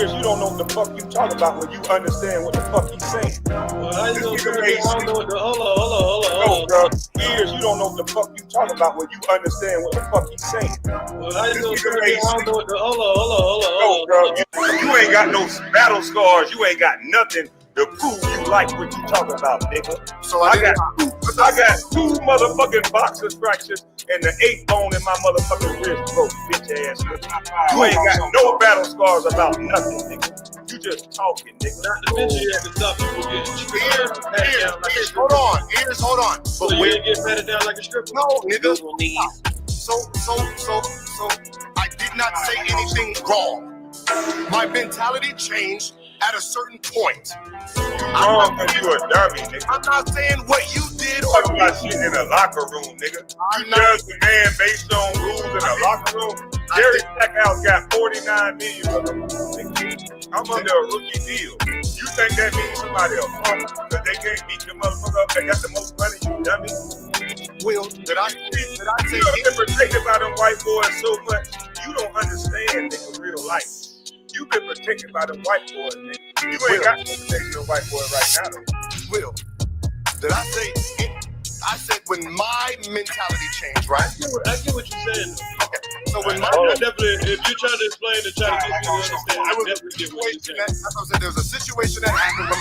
Ears, you don't know what the fuck you talking about when you understand what the fuck he's saying. Well, how you gonna say This I don't know what the hold on. No, bro. Ears, you don't know what the fuck you talking about when you understand what the fuck he's saying. Well, how you gonna say I don't know what the hold on. No, bro. You ain't got no battle scars. You ain't got nothing to prove you like what you talking about, nigga. So I got two motherfucking boxer fractures and the 8 bone in my motherfucking wrist broke, bitch ass nigga. You ain't got no battle scars about nothing, nigga. You just talking, nigga. Not to mention you had to stop people getting Ears, hold on. So you didn't get patted down like a stripper? No, nigga. So, I did not say anything wrong. My mentality changed at a certain point. I'm not you a dummy, nigga. I'm not saying what you did You talking about shit in a locker room, nigga. You judge the man based on rules in a locker room. Jerry Stackhouse got 49 million of them, nigga. I'm under a rookie deal. You think that means somebody a punk because they can't beat the motherfucker up? They got the most money, you dummy. Will, did I say You been protected by them white boys so much, you don't understand, nigga, real life. You been protected by them white boys, nigga. You ain't got no protection of white boy right now, though. Will, did I say it? I said when my mentality changed, right? I get what you're saying. Okay. So when my Definitely, if you're trying to explain and try to get people to understand, I definitely get what you're saying. That's what I said. There was a situation that happened when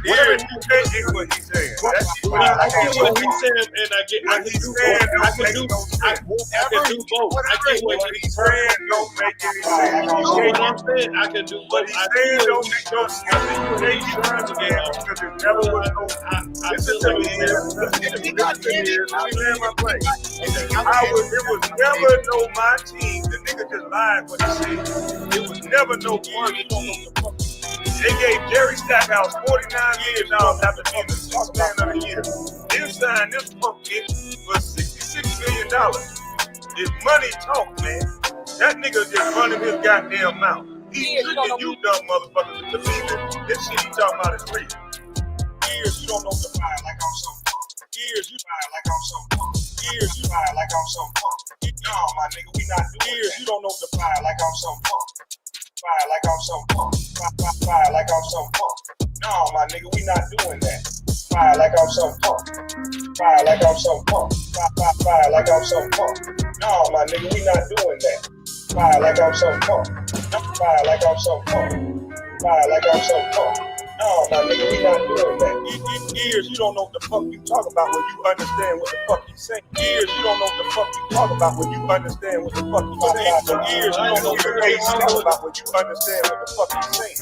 Yeah, that is what he's saying. I get what he's saying, and I can do both. I can do both. I get what he's saying. Don't make any You know sense. what I'm saying? I can do But both. he's saying don't make no sense. You trying to get because it never was no. Listen to me here. Listen to me here. I land my plane. It was never no my team. The nigga just lied what he said. It was never no one. They gave Jerry Stackhouse 49 years now after being the sixth man of the year. Then signed this punk kid for $66 million. If money talk, man, that nigga just running his goddamn mouth. He tricking you dumb motherfuckers into believing this shit he talking about is real. Years you don't know the fire like I'm some punk. Years you fire like I'm some punk. Years you fire like I'm some punk. No, my nigga, we not doing years you don't know the fire like I'm some punk. Fire like I'm some punk. Fire like I'm some punk. No, my nigga, we not doing that. Fire like I'm some punk. Fire like I'm some punk. Fire like I'm some punk. No, my nigga, we not doing that. Fire like I'm some punk. Fire like I'm some punk. Fire like I'm some punk. No, my nigga, we not doing that. Years you don't know what the fuck you talk about when you understand what the fuck you saying. Years you don't know what the fuck you talk about when you understand what the fuck you saying. For years you don't know what you talk about when you understand what the fuck you saying.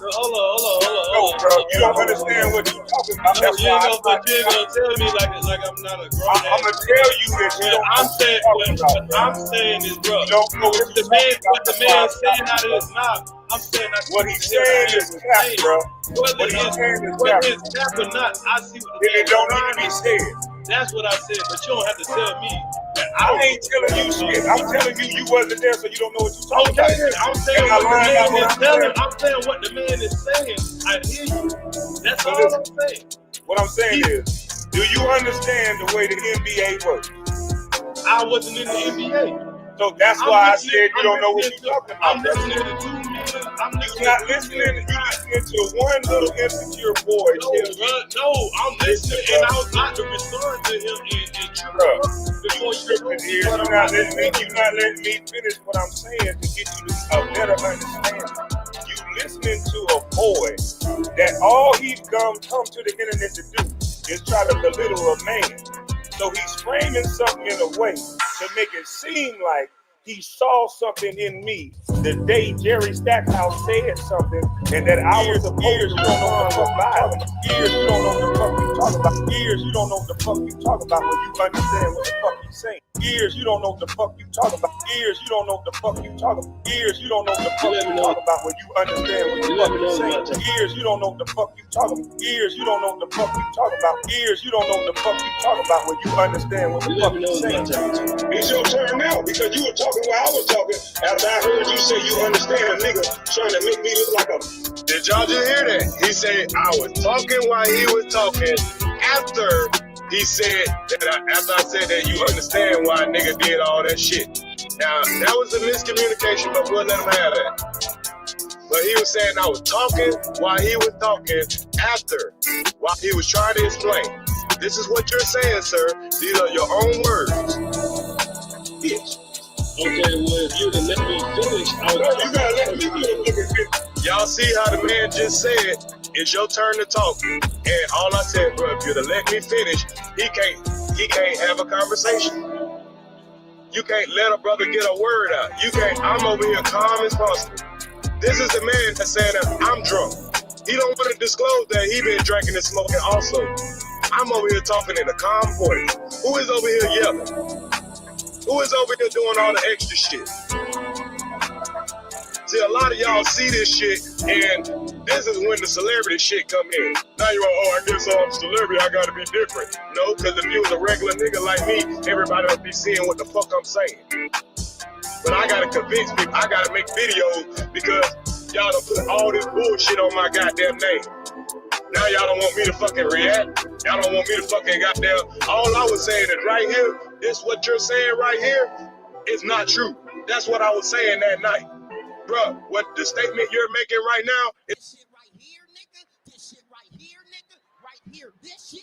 Hold on. No, bro, you don't understand what you talking about. That's You why ain't gonna tell me like I'm not a grown I'm gonna tell you this. I'm saying is, bro. What the man saying out of his mouth, I'm saying that's what he's saying is cap, bro. What he's saying is cap. Whether it's cap or not, I see what Then it don't need to be said. That's what I said, but you don't have to tell me. I ain't telling you shit. I'm telling you wasn't there, so you don't know what you're talking about. I'm saying what the man is telling. I'm saying what the man is saying. I hear you. That's all I'm saying. What I'm saying is, do you understand the way the NBA works? I wasn't in the NBA. So that's why I said you don't know what you're talking about. I'm listening to 2 million. You're not listening. You're listening to one little insecure boy. No, I'm listening, and I was about to respond to him in true. You're not letting me finish what I'm saying to get you a better understanding. You listening to a boy that all he's come to the internet to do is try to belittle a man. So he's framing something in a way to make it seem like he saw something in me the day Jerry Stackhouse said something, and that I was supposed to know about it. Years you don't know what the fuck you talk about. Years you don't know what the fuck you talk about when you understand what the fuck you saying. Years you don't know what the fuck you talk about. Years you don't know what the fuck you talk about. Years you don't know what the fuck you talk about when you understand what the fuck you saying. Years you don't know what the fuck you talk about. Years you don't know what the fuck you talk about. Years you don't know what the fuck you talk about when you understand what the fuck you saying. It's your turn now because you were talking while I was talking. After I heard you say you understand a nigga trying to make me look like a. Did y'all just hear that? He said I was talking while he was talking. After he said that, after I said that you understand why a nigga did all that shit. Now, that was a miscommunication, but we'll let him have that. But he was saying I was talking while he was talking after, while he was trying to explain. This is what you're saying, sir. These are your own words. Bitch. Okay, well, if you'd have let me finish, You gotta let me finish. Y'all see how the man just said, it's your turn to talk. And all I said, bro, if you'd have let me finish, he can't have a conversation. You can't let a brother get a word out. You can't, I'm over here calm as possible. This is the man that's saying that I'm drunk. He don't want to disclose that he been drinking and smoking also. I'm over here talking in a calm voice. Who is over here yelling? Who is over here doing all the extra shit? See, a lot of y'all see this shit, and this is when the celebrity shit come in. Now you're like, oh, I guess I'm a celebrity, I gotta be different. No, because if you was a regular nigga like me, everybody would be seeing what the fuck I'm saying. But I gotta convince people, I gotta make videos because y'all done put all this bullshit on my goddamn name. Now y'all don't want me to fucking react. Y'all don't want me to fucking goddamn. All I was saying is right here, this what you're saying right here is not true. That's what I was saying that night. Bruh, what the statement you're making right now is This shit right here, nigga. This shit right here, nigga. Right here. This shit.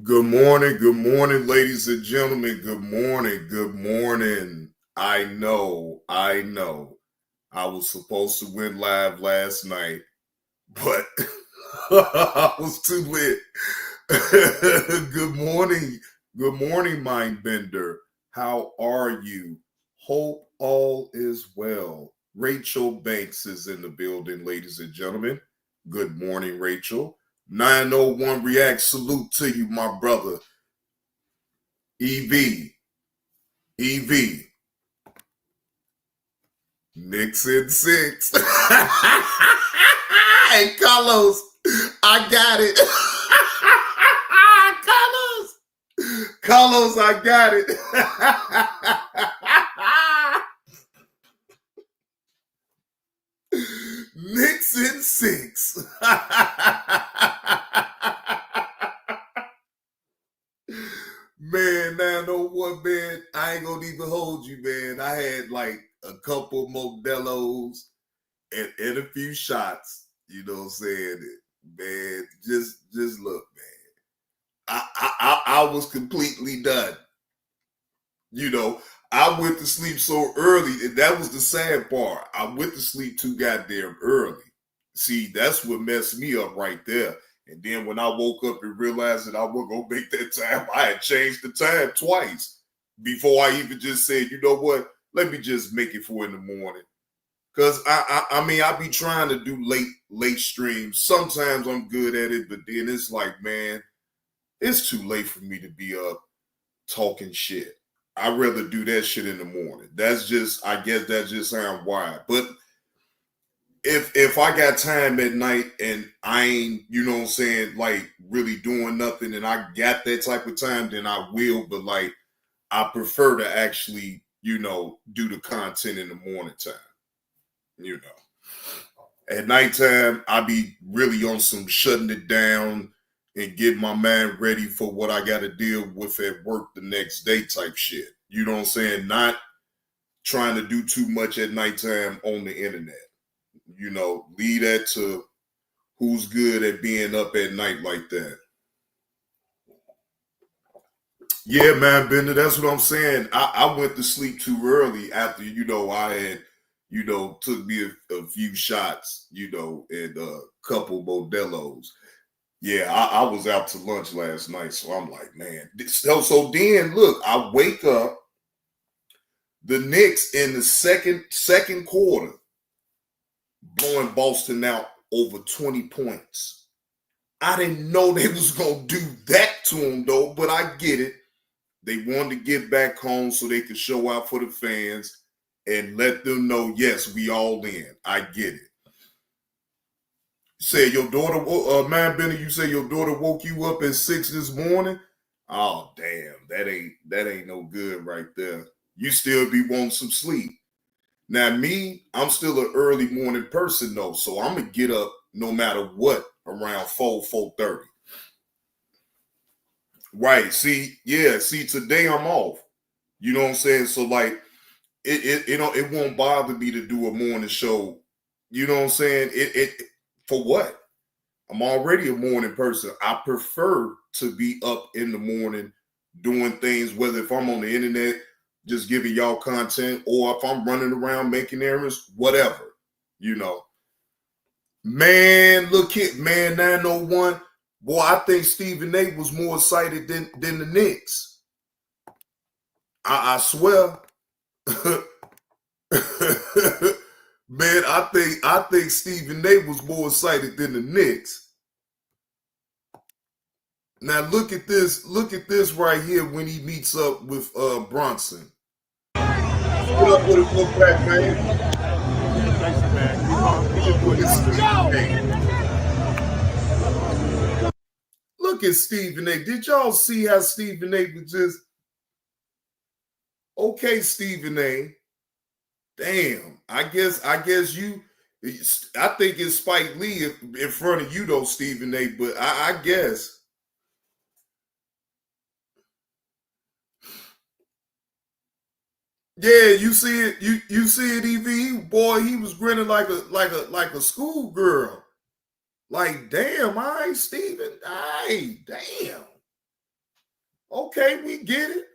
Good morning, ladies and gentlemen. Good morning. I know. I was supposed to win live last night, but I was too lit. Good morning, Mindbender. How are you? Hope all is well. Rachel Banks is in the building, ladies and gentlemen. Good morning, Rachel. 901 React, salute to you, my brother. EV. Nixon 6. Hey, Carlos, I got it. Carlos, I got it. Nixon 6. Man, 901, man, I ain't gonna even hold you, man. I had like a couple Modelo's and a few shots, you know what I'm saying? Man, just look, man. I was completely done. You know, I went to sleep so early, and that was the sad part. I went to sleep too goddamn early. See, that's what messed me up right there. And then when I woke up and realized that I wasn't going to make that time, I had changed the time twice before I even just said, you know what, let me just make it 4 in the morning. Because, I mean, I be trying to do late streams. Sometimes I'm good at it, but then it's like, man, it's too late for me to be up talking shit. I'd rather do that shit in the morning. That's just, I guess that's just how I'm wired. But if I got time at night and I ain't, you know what I'm saying, like really doing nothing and I got that type of time, then I will. But like, I prefer to actually, you know, do the content in the morning time. You know, at nighttime, I be really on some shutting it down and get my mind ready for what I got to deal with at work the next day type shit. You know what I'm saying? Not trying to do too much at nighttime on the internet. You know, leave that to who's good at being up at night like that. Yeah, man, Bender, that's what I'm saying. I went to sleep too early after, you know, I had, you know, took me a few shots, you know, and a couple Modelo's. Yeah, I was out to lunch last night, so I'm like, man. So then, look, I wake up, the Knicks in the second quarter blowing Boston out over 20 points. I didn't know they was going to do that to them, though, but I get it. They wanted to get back home so they could show out for the fans and let them know, yes, we all in. I get it. Say your daughter, man, Benny, you say your daughter woke you up at 6 this morning? Oh, damn, that ain't no good right there. You still be wanting some sleep. Now, me, I'm still an early morning person, though, so I'm going to get up no matter what around 4:30. Right. See, today I'm off. You know what I'm saying? So like it won't bother me to do a morning show. You know what I'm saying? It for what? I'm already a morning person. I prefer to be up in the morning doing things, whether if I'm on the internet, just giving y'all content, or if I'm running around making errands, whatever, you know. Man, look at man 901. Boy, I think Stephen A was more excited than the Knicks. I swear. Man, I think Stephen A was more excited than the Knicks. Now look at this right here when he meets up with Bronson. What up with it, look back, man? Thanks, man. Look at Stephen A. Did y'all see how Stephen A was just okay, Stephen A. Damn, I guess you. I think it's Spike Lee in front of you though, Stephen A. But I guess. Yeah, you see it. You see it, EV. Boy, he was grinning like a schoolgirl. Like, damn, I ain't Stephen. Hey, damn. Okay, we get it.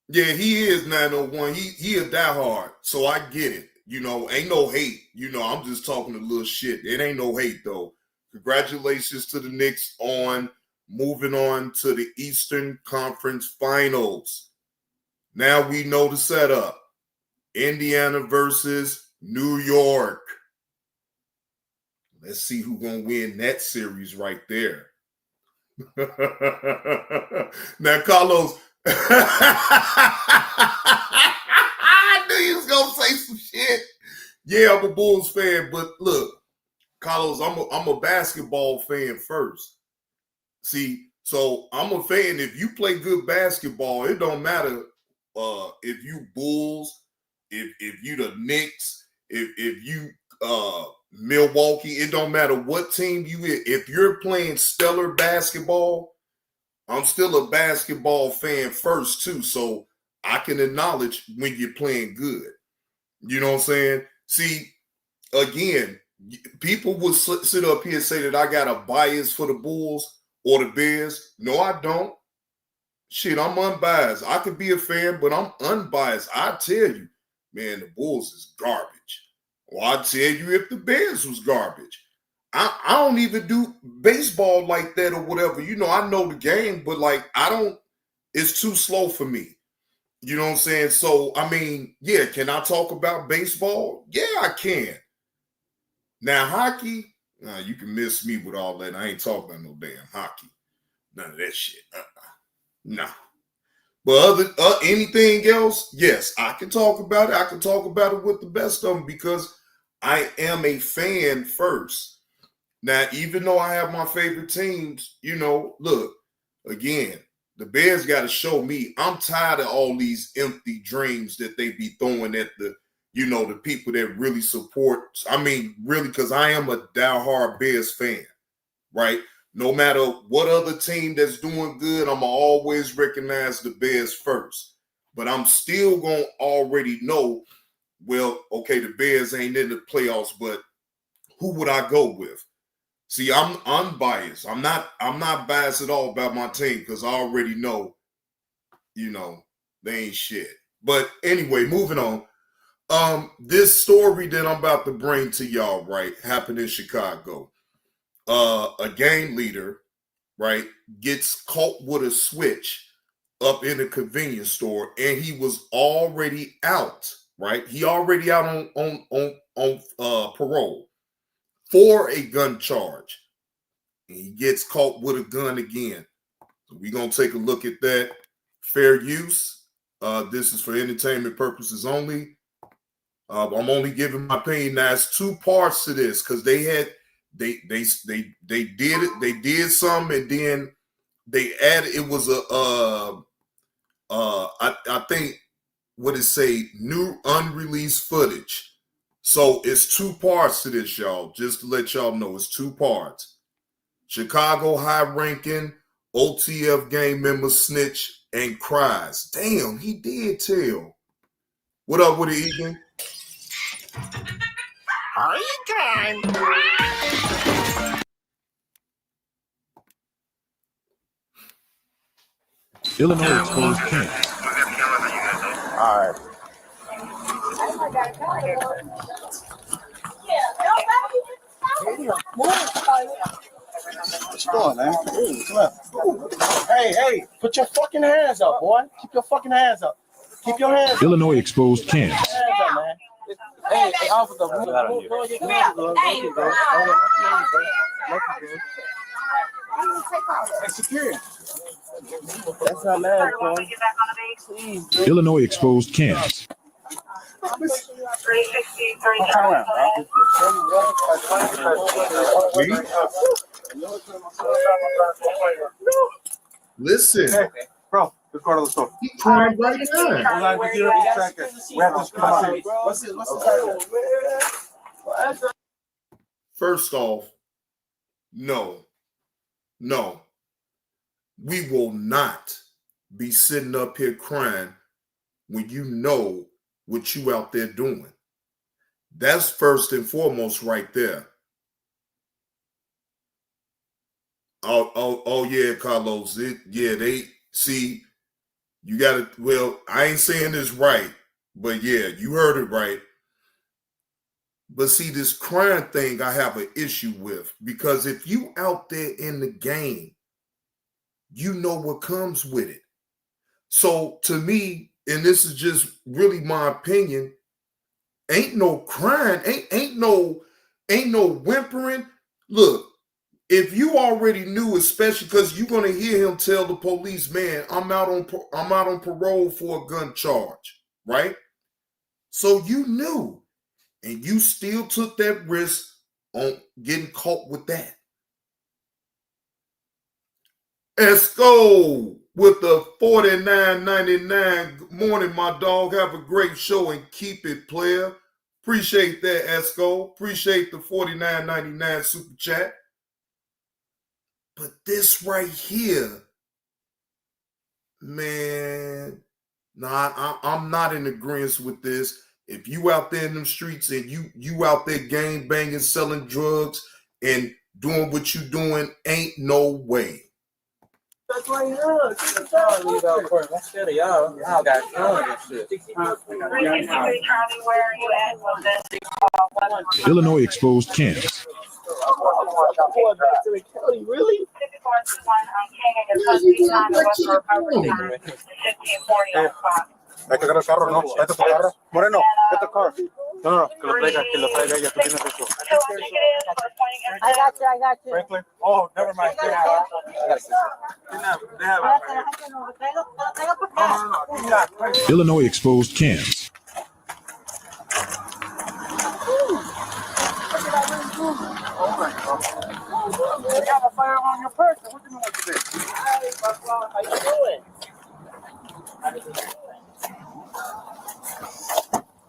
Yeah, he is 901. He a diehard, so I get it. You know, ain't no hate. You know, I'm just talking a little shit. It ain't no hate though. Congratulations to the Knicks on moving on to the Eastern Conference Finals. Now we know the setup. Indiana versus New York. Let's see who's going to win that series right there. Now, Carlos, I knew he was going to say some shit. Yeah, I'm a Bulls fan, but look, Carlos, I'm a basketball fan first. See, so I'm a fan. If you play good basketball, it don't matter if you Bulls, if you the Knicks, if you Milwaukee, it don't matter what team you is. If you're playing stellar basketball, I'm still a basketball fan first too, so I can acknowledge when you're playing good. You know what I'm saying? See, again, people would sit up here and say that I got a bias for the Bulls or the Bears. No, I don't. Shit, I'm unbiased. I could be a fan, but I'm unbiased. I tell you, man, the Bulls is garbage. Or I tell you if the Bears was garbage. I don't even do baseball like that or whatever. You know, I know the game, but like it's too slow for me. You know what I'm saying? So, I mean, yeah, can I talk about baseball? Yeah, I can. Now, hockey, you can miss me with all that. I ain't talking about no damn hockey. None of that shit. No. But anything else, yes, I can talk about it. I can talk about it with the best of them because I am a fan first. Now, even though I have my favorite teams, you know, look, again, the Bears got to show me. I'm tired of all these empty dreams that they be throwing at the people that really support. I mean, really, because I am a diehard Bears fan, right? No matter what other team that's doing good, I'm going to always recognize the Bears first. But I'm still going to already know, well, okay, the Bears ain't in the playoffs, but who would I go with? See, I'm unbiased. I'm not biased at all about my team because I already know, they ain't shit. But anyway, moving on. This story that I'm about to bring to y'all, right, happened in Chicago. A gang leader, right, gets caught with a switch up in a convenience store, and he was already out, right? He already out on parole for a gun charge. And he gets caught with a gun again. So we're going to take a look at that. Fair use. This is for entertainment purposes only. I'm only giving my opinion. Now, it's two parts to this because they did it. They did some, and then they added. It was I think what it say, new unreleased footage. So it's two parts to this, y'all. Just to let y'all know, it's two parts. Chicago high-ranking OTF gang member snitch and cries. Damn, he did tell. What up with it, Egan? Illinois exposed camps. All right. What you doing, man? Come up. Hey, put your fucking hands up, boy. Keep your fucking hands up. Keep your hands up. Illinois exposed camps. Hands up, man. Hey, officer. Hey, security. That's not mad, bro. Please, bro. Illinois exposed camps. Listen, Hey, bro, the car to the store. he crying right now. We have to come out. What's this? First off, no. We will not be sitting up here crying when you know what you out there doing. That's first and foremost right there. Oh yeah, Carlos. They see you gotta, well, I ain't saying this right, but yeah, you heard it right. But see, this crime thing I have an issue with, because if you out there in the game, you know what comes with it. So to me, and this is just really my opinion, ain't no crying, ain't no whimpering. Look, if you already knew, especially because you're gonna hear him tell the police, man, I'm out on parole for a gun charge, right? So you knew, and you still took that risk on getting caught with that. Esco with the $49.99. Good morning, my dog. Have a great show and keep it, player. Appreciate that, Esco. Appreciate the $49.99 super chat. But this right here, man, nah, I'm not in agreement with this. If you out there in them streets and you out there gang banging, selling drugs, and doing what you doing, ain't no way. That's right here. That's scared of y'all. Y'all got guns and shit. Illinois exposed camps. Really? Hay que agarrar el carro, no. Vete a tu carro. Moreno, vete al carro. No, que lo traiga ella. Tú tienes eso. I got you. Franklin? Oh, never mind. Illinois exposed camps. You got a firearm on your person. What you mean what you did? How you doing?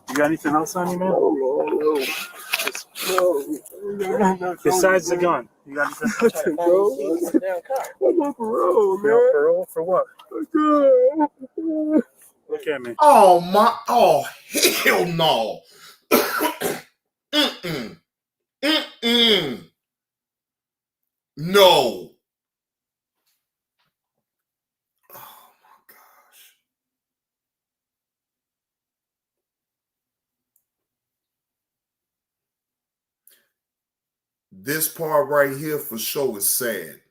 You got anything else on you, man? No. Besides the gun. You got anything? Bro, I'm on parole, man. You're on parole for what? Look at me. Oh hell no. No. Oh my gosh. This part right here for sure is sad.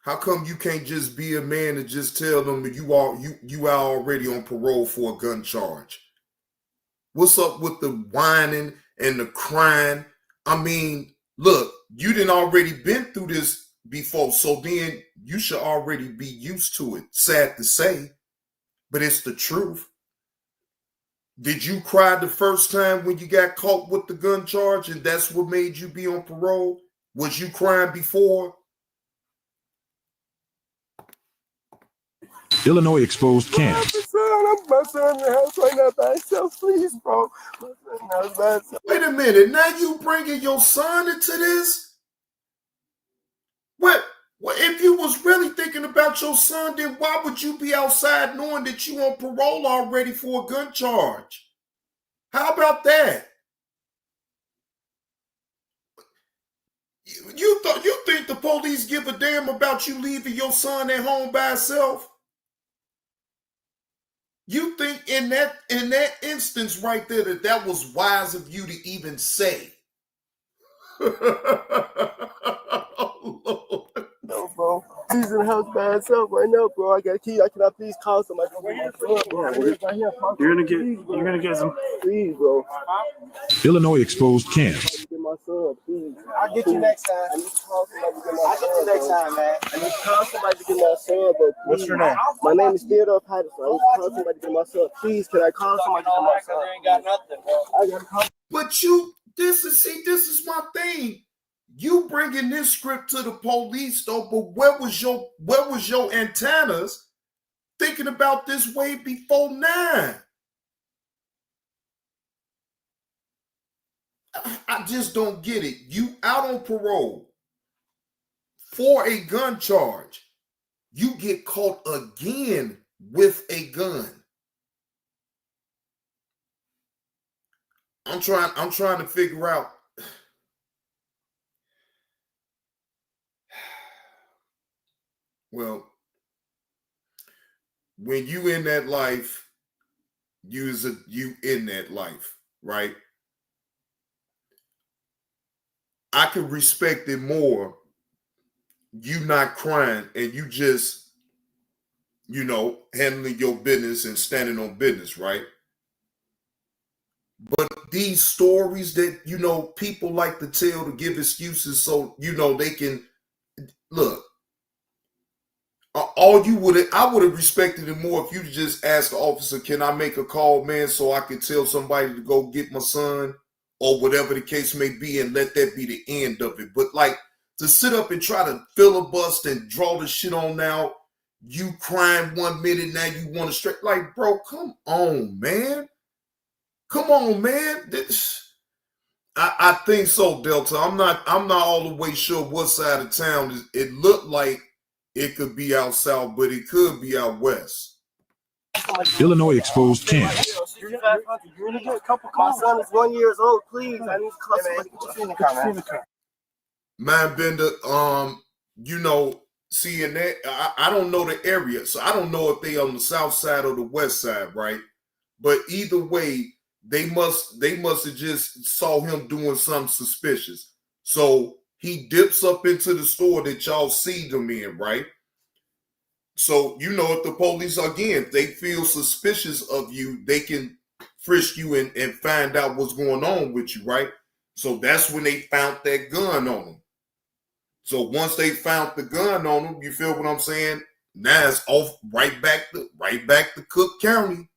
How come you can't just be a man and just tell them that you are already on parole for a gun charge? What's up with the whining and the crying? I mean, look, you didn't already been through this before, so then you should already be used to it. Sad to say, but it's the truth. Did you cry the first time when you got caught with the gun charge and that's what made you be on parole? Was you crying before? Illinois exposed camps. My son in the house right now by himself, please, bro. Wait a minute. Now you bringing your son into this? What if you was really thinking about your son, then why would you be outside knowing that you on parole already for a gun charge? How about that? You think the police give a damn about you leaving your son at home by himself? You think in that instance right there that was wise of you to even say? Oh, Lord. No, bro. He's in the house by himself right now, bro. I got a key. I cannot please call somebody. You're gonna get some. Please, bro. Illinois exposed camps. Get my son, please. I'll get you next time. I need to call somebody to get my son. I'll get you next time, man. I need to call somebody to get my son, bro. Please. What's your name? My name is Theodore Patterson. I need to call somebody to get my son. Please, can I call somebody to get my son? Ain't got nothing, bro. I gotta call. But this is my thing. You bringing this script to the police, though, but where was your antennas thinking about this way before now? I just don't get it. You out on parole for a gun charge. You get caught again with a gun. I'm trying to figure out. Well, when you in that life, you in that life, right? I can respect it more. You not crying and you just, handling your business and standing on business, right? But these stories that, people like to tell to give excuses so, they can look. I would have respected it more if you just asked the officer, can I make a call, man, so I could tell somebody to go get my son or whatever the case may be, and let that be the end of it. But like to sit up and try to filibuster and draw the shit on out, you crying 1 minute, now you want to straight, like, bro, come on, man. Come on, man. I think so, Delta. I'm not all the way sure what side of town it looked like. It could be out south, but it could be out west. Illinois exposed camps. You're gonna get a couple calls. My son is 1 year old. Please, I need to call somebody. Get your in the car. Man, Bender, seeing that, I don't know the area, so I don't know if they on the south side or the west side, right? But either way, they must have just saw him doing something suspicious. So he dips up into the store that y'all see them in, right? So, if the police, again, if they feel suspicious of you, they can frisk you and find out what's going on with you, right? So that's when they found that gun on him. So once they found the gun on him, you feel what I'm saying? Now it's off right back to Cook County.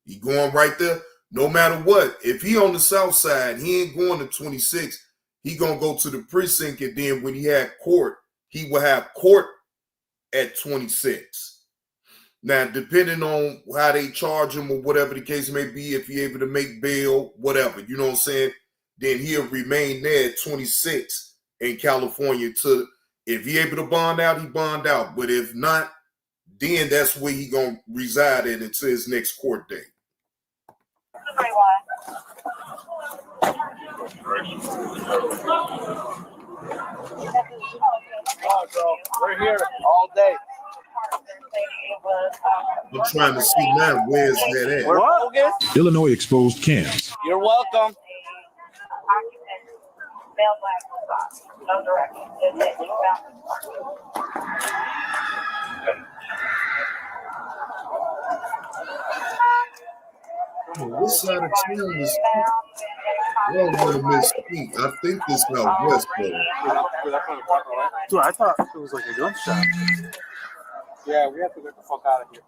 He going right there. No matter what, if he on the south side, he ain't going to 26. He gonna go to the precinct, and then when he had court, he will have court at 26. Now, depending on how they charge him or whatever the case may be, if he able to make bail, whatever, you know what I'm saying, then he'll remain there at 26 in California. If he able to bond out, he bond out. But if not, then that's where he gonna reside at until his next court date. We're here all day. I'm trying to see now where's that at. What? Illinois exposed camps. You're welcome. This side of town is y'all want to misspeak. I think this out west, though. Dude, I thought it was like a gun shop. Yeah, we have to get the fuck out of here.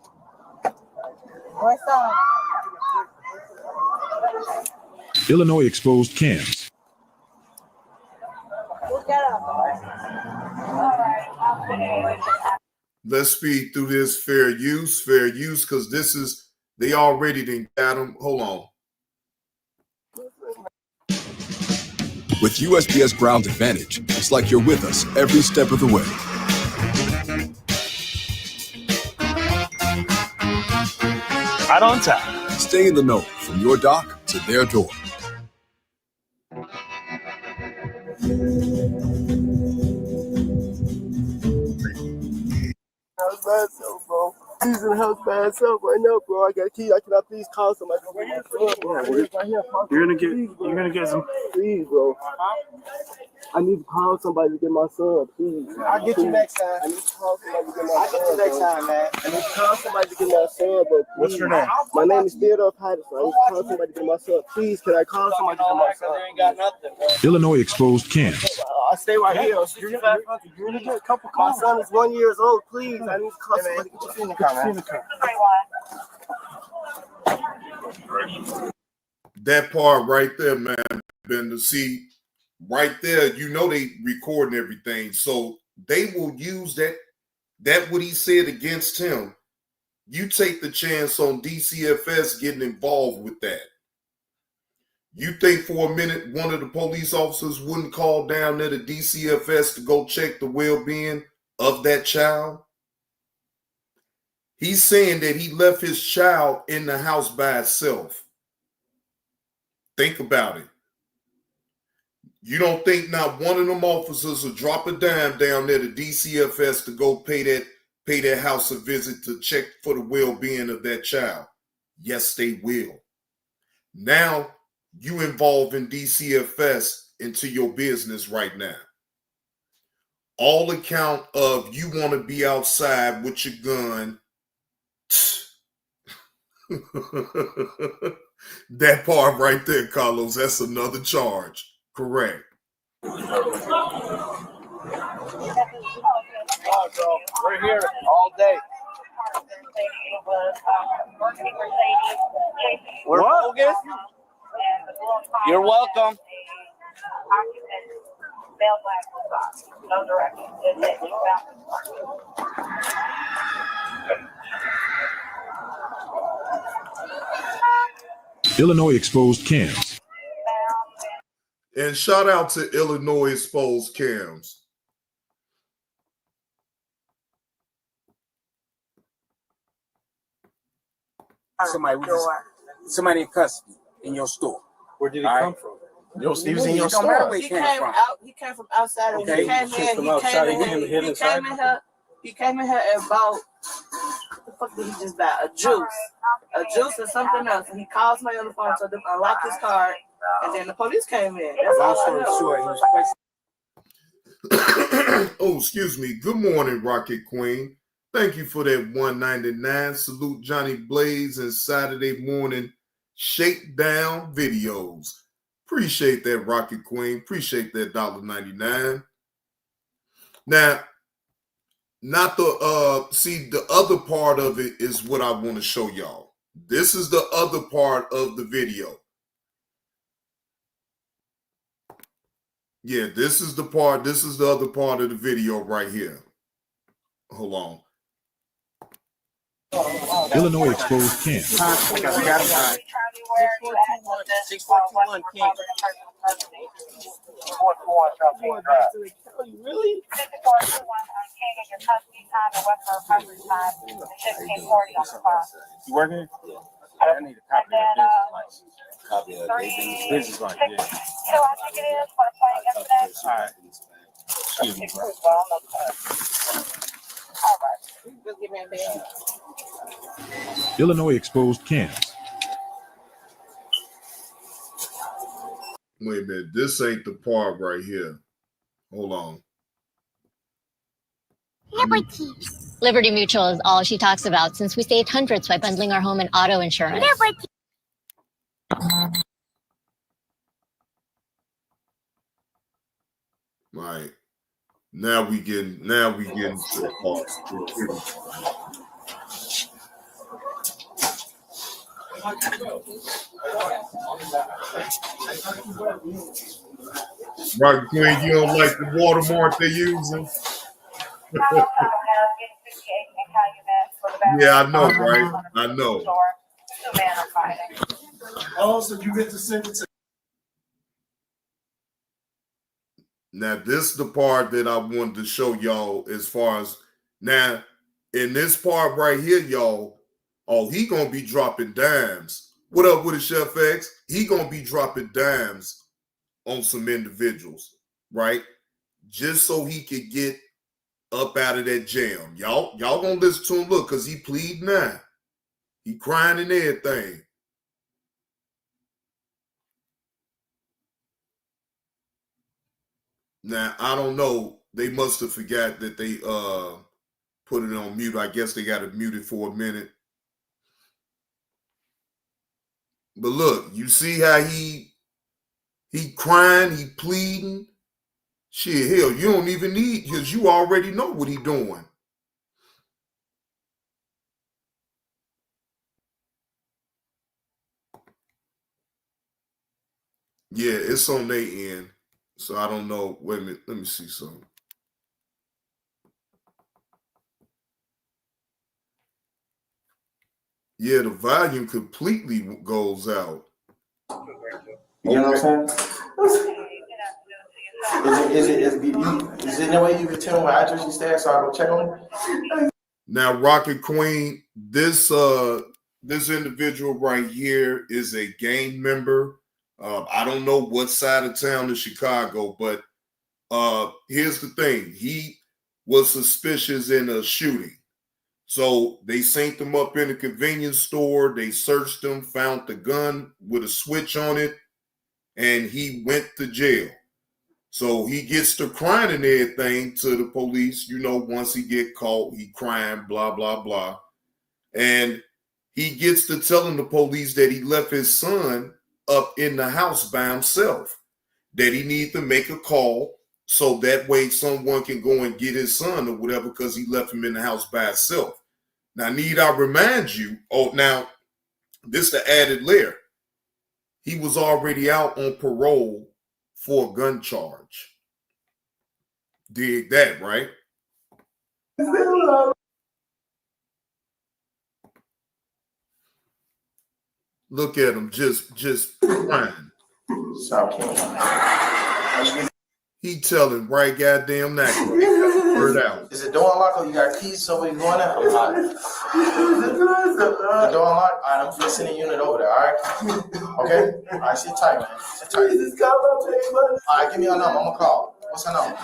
Where's son? Illinois exposed camps. Let's speed through this fair use, because they already done got them. Hold on. With USPS Ground Advantage, it's like you're with us every step of the way. Right on time. Stay in the know from your dock to their door. House by itself, bro. He's in the house by itself right now, bro. I got a key. Can I please call somebody? You're gonna get some. Please, bro. I need to call somebody to get my son, please. I'll get you next time. I need to call somebody to get my son. I'll get you next time, man. I need to call somebody to get my son, bro. Please. What's your name? My name is Theodore Patterson. I need to call somebody to get my son. Please, can I call somebody to get my son? Ain't got nothing, bro. Illinois exposed cams. I stay right here. You're gonna get a couple calls. My son is 1 year old. Please, I need to call somebody. Get your feet in the car, man. That part right there, man, Ben, to see right there, you know they recording everything. So they will use that what he said against him. You take the chance on DCFS getting involved with that. You think for a minute one of the police officers wouldn't call down there to DCFS to go check the well-being of that child? He's saying that he left his child in the house by itself. Think about it. You don't think not one of them officers will drop a dime down there to DCFS to go pay that house a visit to check for the well-being of that child? Yes, they will. Now you involve in DCFS into your business right now. All account of you want to be outside with your gun. That part right there, Carlos, that's another charge. Correct. We're here all day. We're bogus. You're welcome. Illinois exposed cams. And shout out to Illinois exposed cams. Somebody in custody in your store. Where did he come from? He was in your store. He came from outside. And Okay. he came in here and bought. What the fuck did he just buy? A juice or something else. And he calls me on the phone so they unlock his card. And then the police came in. That's all I know. Oh, excuse me. Good morning, Rocket Queen. Thank you for that $1.99. Salute Johnny Blaze and Saturday morning shakedown videos. Appreciate that, Rocket Queen. Appreciate that $1.99. Now, not the see, the other part of it is what I want to show y'all. This is the other part of the video. Yeah, this is the part. This is the other part of the video right here. Hold on. Illinois exposed cams. 6421 King. Really? You working? I need a copy of the business license. Copy of the business license. Yeah. All right. Excuse me, bro. Illinois exposed cams. Wait a minute. This ain't the part right here. Hold on. Liberty Mutual is all she talks about since we saved hundreds by bundling our home and auto insurance. Right. Now we getting to the part. Right, Queen, you don't like the watermark they're using? Yeah, I know, right? I know. Oh, so you get to send it to Now, this is the part that I wanted to show y'all as far as now, in this part right here, y'all, oh, he gonna be dropping dimes. What up with it, Chef X? He gonna be dropping dimes on some individuals, right? Just so he could get up out of that jam. Y'all gonna listen to him, look, because he plead now. He crying and everything. Now, I don't know. They must have forgot that they put it on mute. I guess they got it muted for a minute. But look, you see how he crying, he pleading. Shit, hell, you don't even need, because you already know what he doing. Yeah, it's on their end. So I don't know. Wait a minute. Let me see something. Yeah, the volume completely goes out. You know what I'm saying? Is there no way you can tell me what address you stay at so I go check on it? Now, Rocket Queen, this individual right here is a gang member. I don't know what side of town in Chicago, but here's the thing. He was suspicious in a shooting. So they synced him up in a convenience store. They searched him, found the gun with a switch on it, and he went to jail. So he gets to crying and everything to the police. You know, once he get caught, he crying, blah, blah, blah. And he gets to telling the police that he left his son up in the house by himself, that he needs to make a call so that way someone can go and get his son or whatever, because he left him in the house by himself. Now, need I remind you, now, this the added layer. He was already out on parole for a gun charge. Dig that, right? Look at him, just crying. He telling right goddamn that word out. Is the door unlocked or you got keys so we going out? The door unlocked? All right, I'm just sending a unit over there, all right? Okay? All right, sit tight, man. Sit tight. All right, give me your number. I'm going to call. What's her number?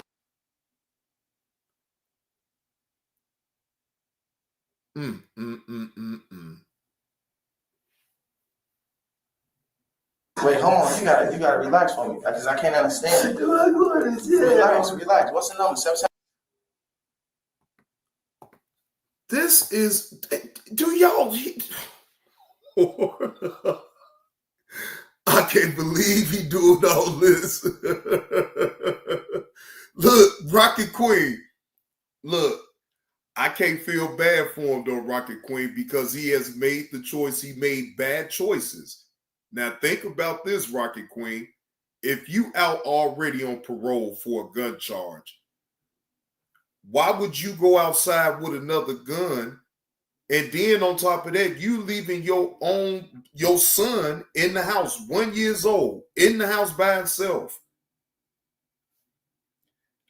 Wait, hold on. You gotta relax for me because I can't understand it. Relax. What's the number? 7. This is, do y'all, I can't believe he doing all this. Look, Rocket Queen, look, I can't feel bad for him though, Rocket Queen, because he has made the choice. He made bad choices. Now think about this, Rocket Queen. If you out already on parole for a gun charge, why would you go outside with another gun? And then on top of that, you leaving your son in the house, 1 year old, in the house by himself.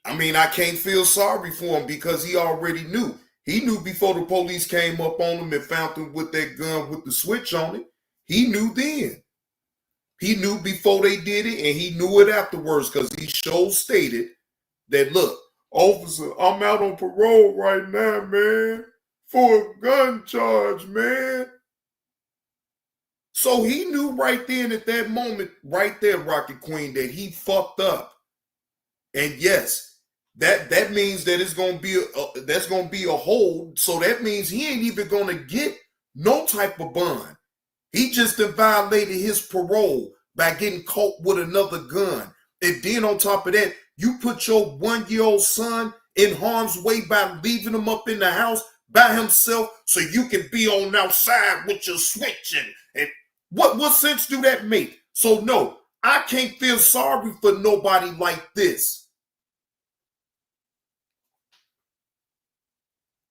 I mean, I can't feel sorry for him because he already knew. He knew before the police came up on him and found him with that gun with the switch on it. He knew then. He knew before they did it, and he knew it afterwards because he stated that, look, officer, I'm out on parole right now, man, for a gun charge, man. So he knew right then at that moment, right there, Rocket Queen, that he fucked up. And yes, that means that it's gonna be that's gonna be a hold. So that means he ain't even gonna get no type of bond. He just violated his parole by getting caught with another gun. And then on top of that, you put your 1 year old son in harm's way by leaving him up in the house by himself so you can be on outside with your switch. And what sense do that make? So no, I can't feel sorry for nobody like this.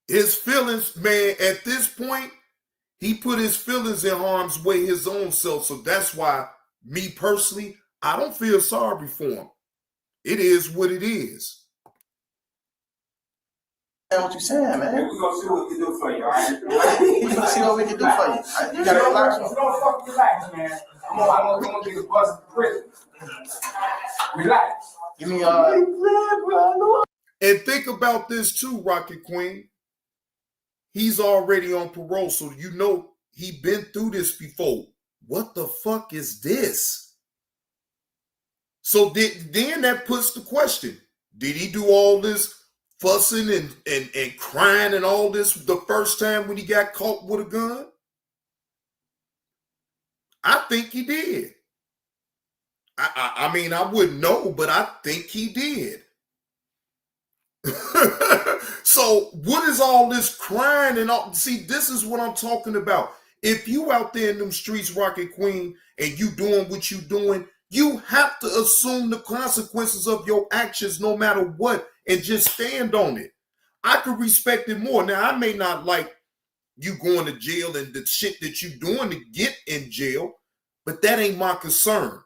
His feelings, man, at this point, he put his feelings in harm's way his own self. So that's why, me personally, I don't feel sorry for him. It is what it is. That's what you saying, man. We're gonna see what we can do for you, all right? We're gonna see what we can do for you. You gotta relax. You don't fucking relax, man. I'm gonna be the buzz of the prison. Relax. Give me And think about this too, Rocket Queen. He's already on parole, so you know he been through this before. What the fuck is this? So then that puts the question: did he do all this fussing and crying and all this the first time when he got caught with a gun? I think he did. I mean, I wouldn't know, but I think he did. So what is all this crying and all? See, this is what I'm talking about. If you out there in them streets, Rocket Queen, and you doing what you doing, you have to assume the consequences of your actions no matter what and just stand on it. I could respect it more. Now, I may not like you going to jail and the shit that you doing to get in jail, but that ain't my concern.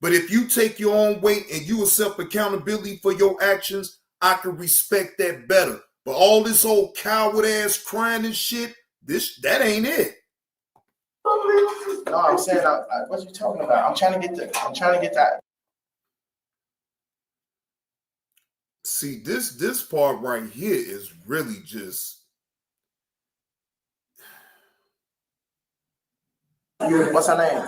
But if you take your own weight and you accept accountability for your actions, I can respect that better. But all this old coward ass crying and shit, that ain't it. No, I'm saying, what you talking about? I'm trying to get that. See, this part right here is really just. What's her name?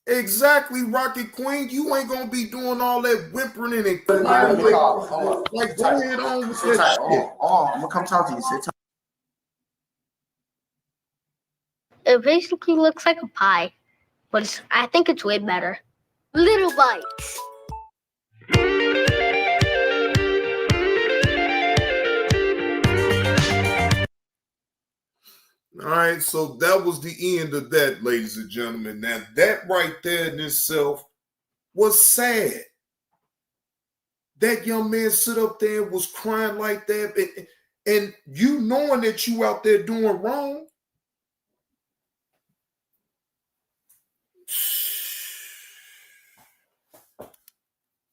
Exactly, Rocket Queen. You ain't gonna be doing all that whimpering and like go ahead on with that shit. I'm gonna come talk to you. Sit tight. It basically looks like a pie, but I think it's way better. Little bites. All right, so that was the end of that, ladies and gentlemen. Now, that right there in itself was sad. That young man sit up there and was crying like that, and you knowing that you out there doing wrong.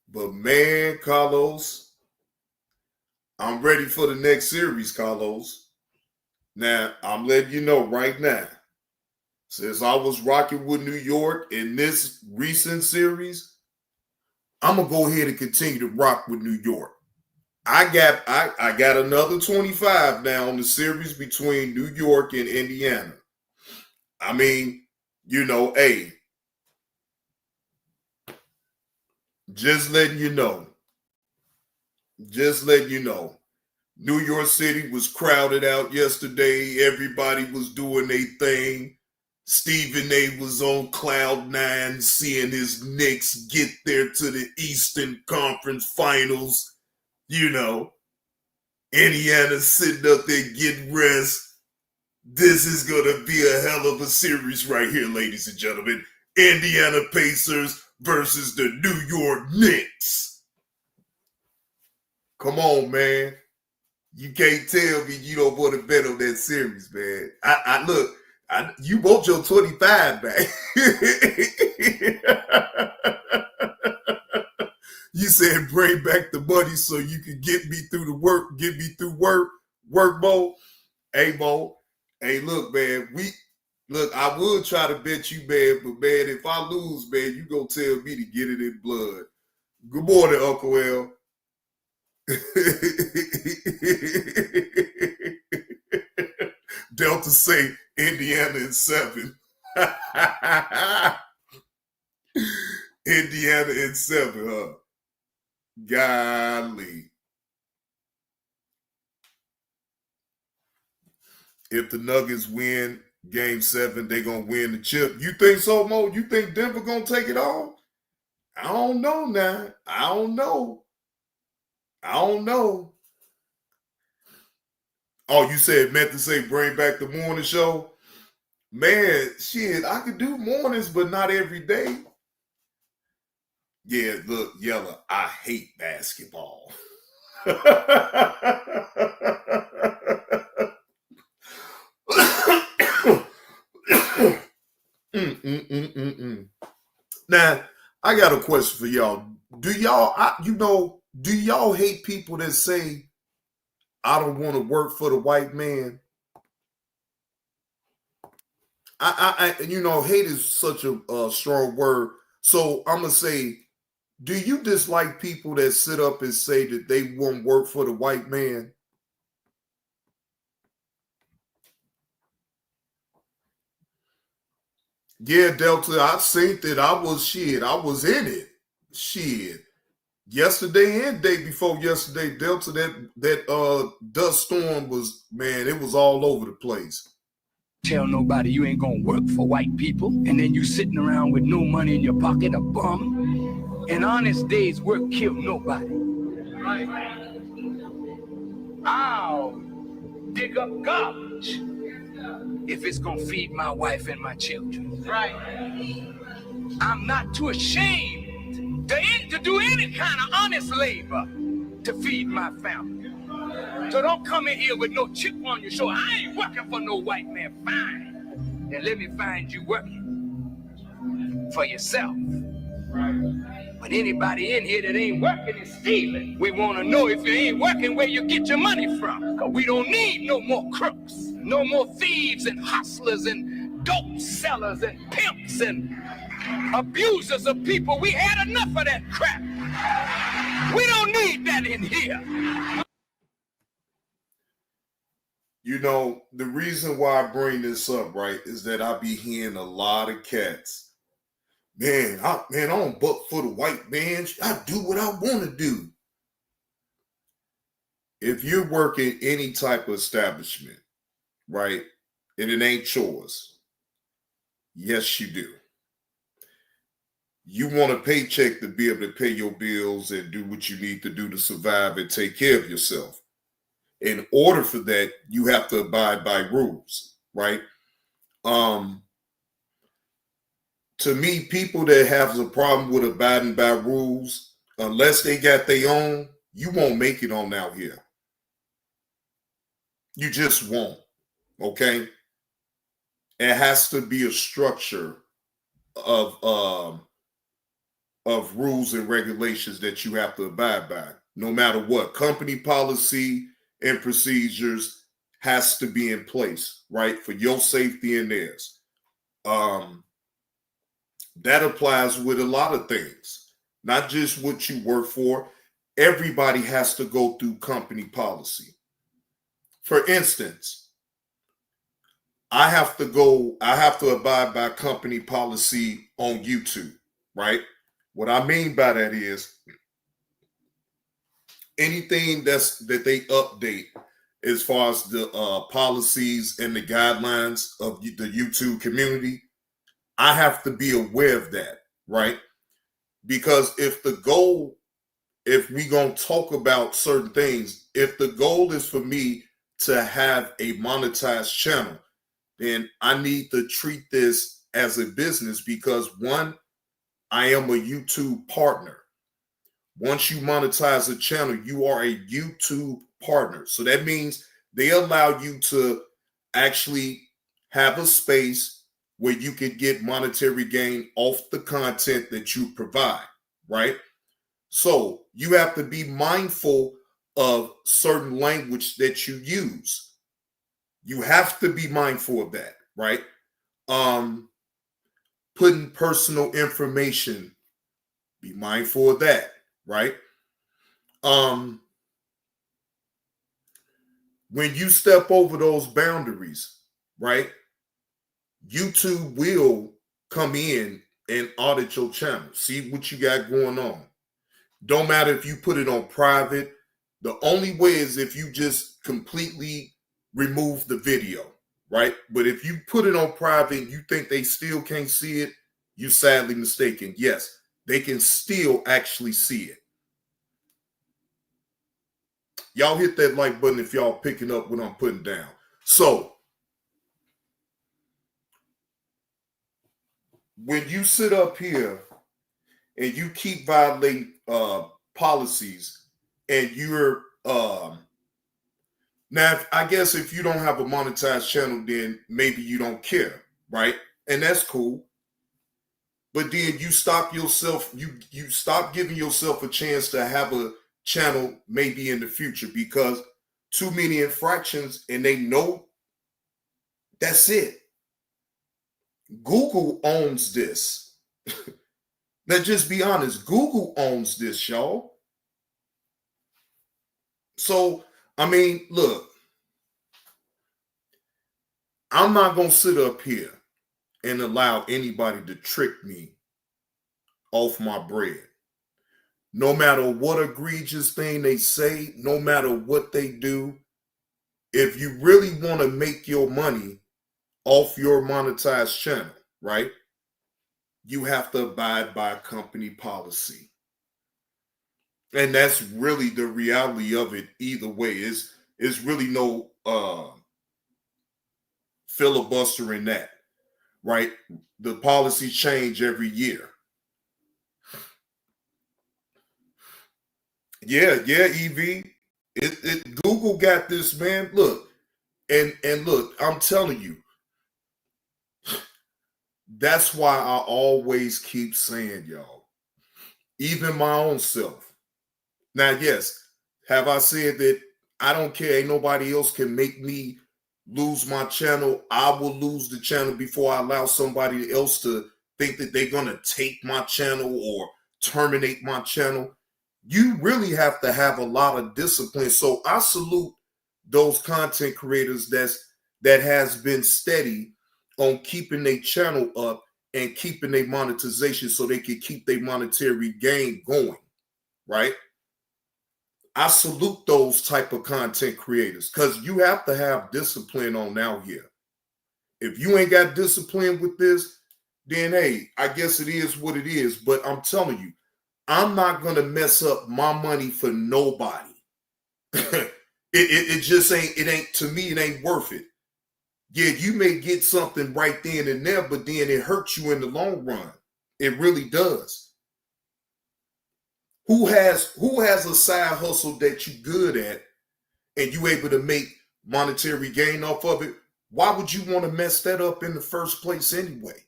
But man, Carlos, I'm ready for the next series, Carlos. Now, I'm letting you know right now, since I was rocking with New York in this recent series, I'm going to go ahead and continue to rock with New York. I got another 25 now on the series between New York and Indiana. I mean, you know, hey, just letting you know. Just letting you know. New York City was crowded out yesterday. Everybody was doing their thing. Stephen A. was on cloud nine, seeing his Knicks get there to the Eastern Conference Finals. You know, Indiana sitting up there getting rest. This is going to be a hell of a series right here, ladies and gentlemen. Indiana Pacers versus the New York Knicks. Come on, man. You can't tell me you don't want to bet on that series, man. You want your 25 back. You said bring back the money so you can get me through work, Mo. Hey, Mo. Hey, look, man. I would try to bet you, man, but man, if I lose, man, you gonna tell me to get it in blood. Good morning, Uncle L. Delta say Indiana in 7. Indiana in 7, huh? Golly. If the Nuggets win Game 7, they gonna win the chip. You think so, Mo? You think Denver gonna take it all? I don't know now. I don't know. Oh, you said meant to say bring back the morning show? Man, shit, I could do mornings, but not every day. Yeah, look, Yella, I hate basketball. Now, I got a question for y'all. do y'all hate people that say, I don't want to work for the white man? Hate is such a strong word. So I'm going to say, do you dislike people that sit up and say that they won't work for the white man? Yeah, Delta, I seen that. I was in it. Shit. Yesterday and day before yesterday, Delta, that dust storm was, man, it was all over the place. Tell nobody you ain't gonna work for white people, and then you sitting around with no money in your pocket, a bum. An honest day's work killed nobody. I'll dig up garbage if it's gonna feed my wife and my children. Right. I'm not too ashamed to do any kind of honest labor to feed my family. So don't come in here with no chip on your shoulder. I ain't working for no white man. Fine. Then let me find you working for yourself. Right. But anybody in here that ain't working is stealing. We want to know if you ain't working where you get your money from. Because we don't need no more crooks, no more thieves and hustlers and dope sellers and pimps and abusers of people. We had enough of that crap. We don't need that in here. You know, the reason why I bring this up, right, is that I be hearing a lot of cats. Man, I don't buck for the white man. I do what I want to do. If you're working any type of establishment, right, and it ain't yours, yes, you do. You want a paycheck to be able to pay your bills and do what you need to do to survive and take care of yourself. In order for that, you have to abide by rules, right? To me, people that have a problem with abiding by rules, unless they got their own, you won't make it on out here. You just won't, okay? It has to be a structure of rules and regulations that you have to abide by, no matter what. Company policy and procedures has to be in place, right, for your safety and theirs. That applies with a lot of things, not just what you work for. Everybody has to go through company policy. For instance, I have to abide by company policy on YouTube, right? What I mean by that is anything that they update as far as the policies and the guidelines of the YouTube community, I have to be aware of that, right? Because if we gonna talk about certain things, if the goal is for me to have a monetized channel, then I need to treat this as a business because, one, I am a YouTube partner. Once you monetize a channel, you are a YouTube partner. So that means they allow you to actually have a space where you can get monetary gain off the content that you provide, right? So you have to be mindful of certain language that you use. You have to be mindful of that, right? Putting personal information, be mindful of that, right? When you step over those boundaries, right, YouTube will come in and audit your channel, see what you got going on. Don't matter if you put it on private. The only way is if you just completely remove the video, right? But if you put it on private and you think they still can't see it, you're sadly mistaken. Yes, they can still actually see it. Y'all hit that like button if y'all picking up what I'm putting down. So when you sit up here and you keep violating policies and you're now, I guess if you don't have a monetized channel, then maybe you don't care, right? And that's cool. but then you stop yourself, you stop giving yourself a chance to have a channel maybe in the future because too many infractions and they know that's it. Google owns this. Let's just be honest. Google owns this, y'all. So, I mean, look, I'm not going to sit up here and allow anybody to trick me off my bread. No matter what egregious thing they say, no matter what they do, if you really want to make your money off your monetized channel, right, you have to abide by company policy. And that's really the reality of it either way. It's really no filibuster in that, right? The policies change every year. Yeah, EV. Google got this, man. Look, and look, I'm telling you, that's why I always keep saying, y'all, even my own self. Now, yes, have I said that I don't care, ain't nobody else can make me lose my channel? I will lose the channel before I allow somebody else to think that they're going to take my channel or terminate my channel. You really have to have a lot of discipline. So I salute those content creators that has been steady on keeping their channel up and keeping their monetization so they can keep their monetary gain going, right? I salute those type of content creators because you have to have discipline on out here. If you ain't got discipline with this, then hey, I guess it is what it is. But I'm telling you, I'm not going to mess up my money for nobody. It just ain't, to me, it ain't worth it. Yeah, you may get something right then and there, but then it hurts you in the long run. It really does. Who has a side hustle that you good at and you able to make monetary gain off of it? Why would you want to mess that up in the first place anyway?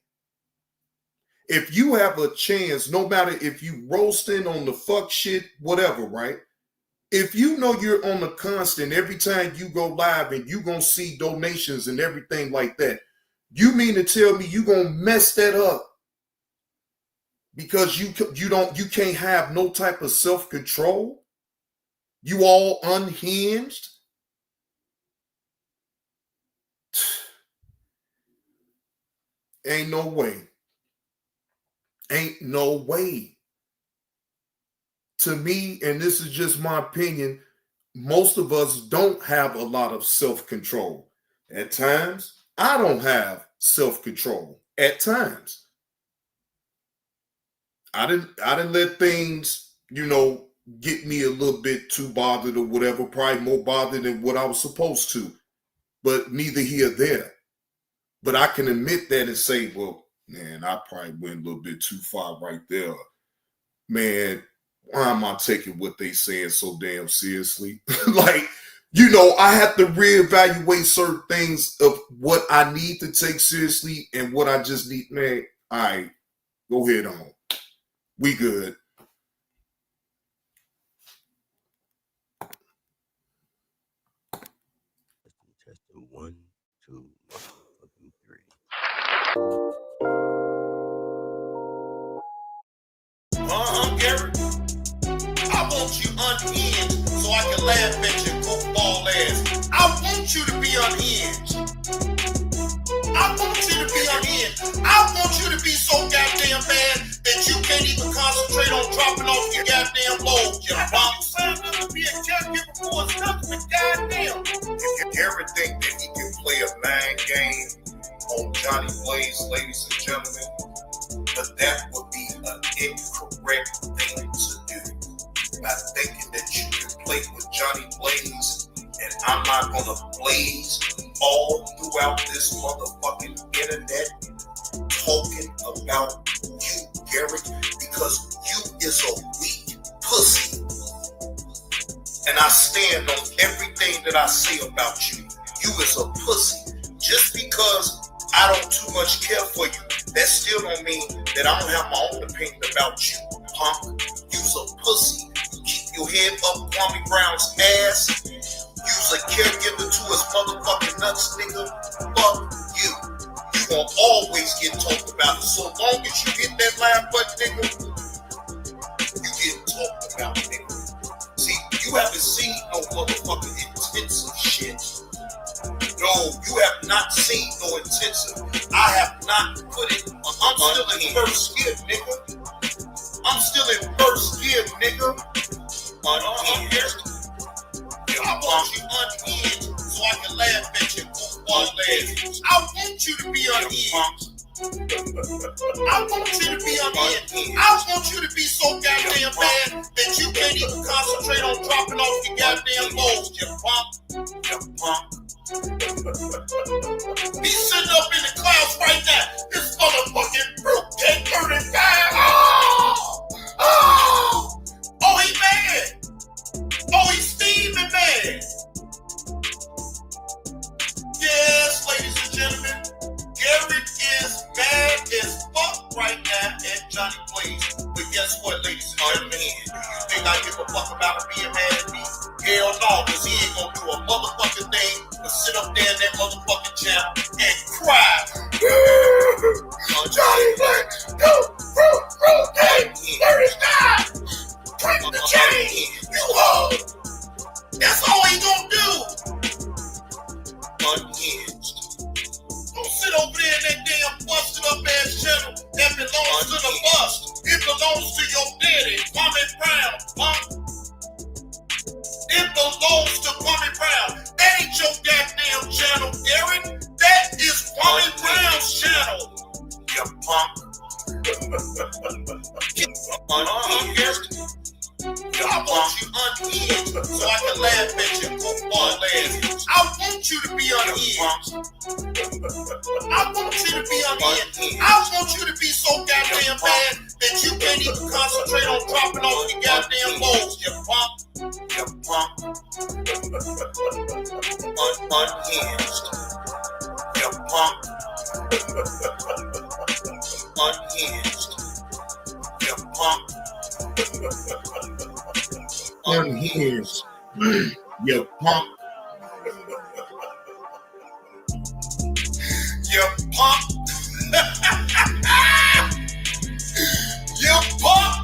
If you have a chance, no matter if you roasting on the fuck shit, whatever, right? If you know you're on the constant every time you go live and you gonna see donations and everything like that, you mean to tell me you gonna mess that up because you can't have no type of self-control? You all unhinged? Ain't no way. Ain't no way. To me, and this is just my opinion, most of us don't have a lot of self-control. At times, I don't have self-control. At times. I didn't let things, get me a little bit too bothered or whatever, probably more bothered than what I was supposed to. But neither here nor there. But I can admit that and say, well, man, I probably went a little bit too far right there. Man, why am I taking what they saying so damn seriously? I have to reevaluate certain things of what I need to take seriously and what I just need. Man, all right, go ahead on. We good. Testing 1, 2, 3. Gary. I want you unhinged so I can laugh at your goofball ass. I want you to be unhinged. I want you to be unhinged. I want you to be so goddamn bad that you can't even concentrate on dropping off your goddamn load, you bum. You signed up to be a caregiver for nothing, goddamn. If Gary think that he can play a mind game on Johnny Blaze, ladies and gentlemen, but that would be an incorrect thing to do. By thinking that you can play with Johnny Blaze, and I'm not gonna blaze all throughout this motherfucking internet talking about you, Garrett, because you is a weak pussy. And I stand on everything that I say about you. You is a pussy. Just because I don't too much care for you That still don't mean that I don't have my own opinion about you, punk. You's a pussy. You keep your head up Kwame Brown's ass. You's a caregiver to his motherfucking nuts, nigga. Fuck you. You gonna always get talked about. So long as you hit that laugh button, nigga, you get talked about, nigga. See, you haven't seen no motherfucking intensive shit. No, you have not seen no intensive. I have not put it. I'm still in first gear, nigga. I'm still in first gear, nigga. Unhinged. I want you unhinged so I can laugh at your goofball legs. I want you to be unhinged. I want you to be unhinged. I want you to be so goddamn bad that you can't even concentrate on dropping off your goddamn loads, you punk. You punk. He's sitting up in the clouds right now. This motherfucking fruitcake 35. Oh, he mad. Oh, he's steaming mad. Yes, ladies and gentlemen, Garrett is mad as fuck right now at Johnny Blaze. But guess what, ladies and gentlemen? You think I give a fuck about him being mad at me? Hell no, because he ain't gonna do a motherfucking thing but sit up there in that motherfucking channel and cry. Johnny Blaze, where is that? Break the chain, you hoe. That's all he gonna do. Unhinged. Don't sit over there in that damn busted up ass channel that belongs to the bust. It belongs to your daddy, Kwame Brown, punk. It belongs to Kwame Brown. That ain't your goddamn channel, Derek. That is Kwame Brown's channel. You punk. Unhinged. I want you unhinged so I can laugh at your goofball legs. I want you to be unhinged. I want you to be unhinged. I want you to be so goddamn bad that you can't even concentrate on dropping off your goddamn loads, you punk. You punk. Unhinged. You punk. Unhinged. You punk. Unhinged. You punk. You punk. You punk.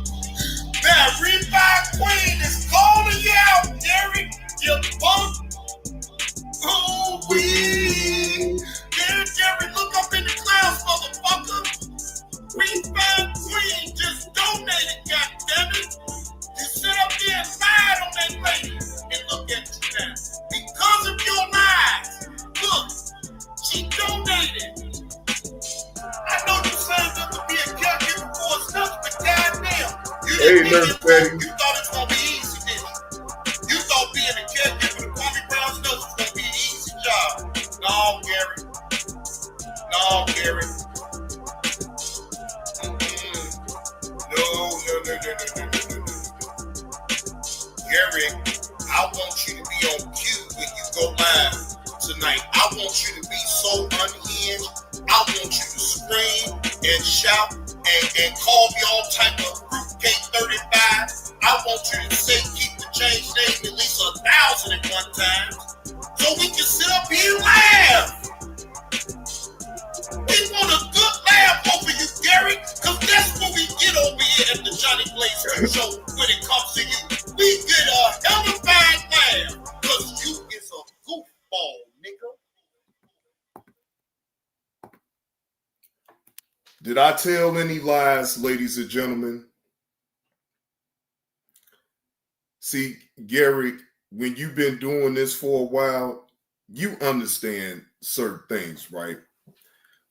That revive queen is calling you out, Derek. You punk. Oh, we. Derek, look up in the clouds, motherfucker. Revive queen just donated, goddammit. You sit up there and lied on that lady and look at you now. Because of your lies, look, she donated. I know you signed up to be a caregiver for herself, but goddamn, you didn't think you thought it was gonna be easy, didn't you? You thought being a caregiver to Kwame Brown's nose was gonna be an easy job. No, Gary. No, Gary. No. Gary, I want you to be on cue when you go live tonight. I want you to be so unhinged. I want you to scream and shout and call me all type of fruitcake 35. I want you to say keep the change name at least 1,000 at one time so we can sit up here and laugh. We want a good laugh over you, Gary, because that's what we get over here at the Johnny Blaze 2 show when it comes to you. We get a hell of a fine laugh because you is a goofball, nigga. Did I tell any lies, ladies and gentlemen? See, Gary, when you've been doing this for a while, you understand certain things, right?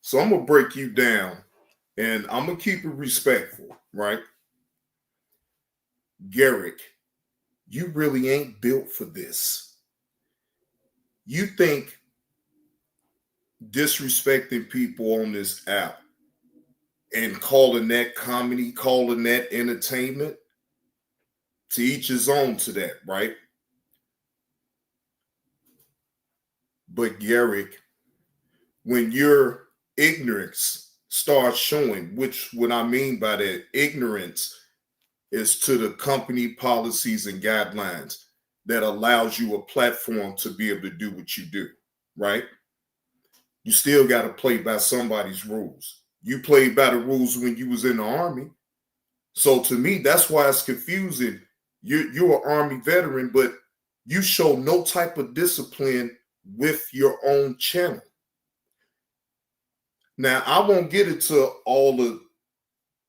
So I'm going to break you down and I'm going to keep it respectful, right? Garrick, you really ain't built for this. You think disrespecting people on this app and calling that comedy, calling that entertainment, to each his own to that, right? But Garrick, when your ignorance starts showing, which what I mean by that, ignorance is to the company policies and guidelines that allows you a platform to be able to do what you do, right? You still got to play by somebody's rules. You played by the rules when you was in the Army. So to me, that's why it's confusing. You're an Army veteran, but you show no type of discipline with your own channel. Now, I won't get into all the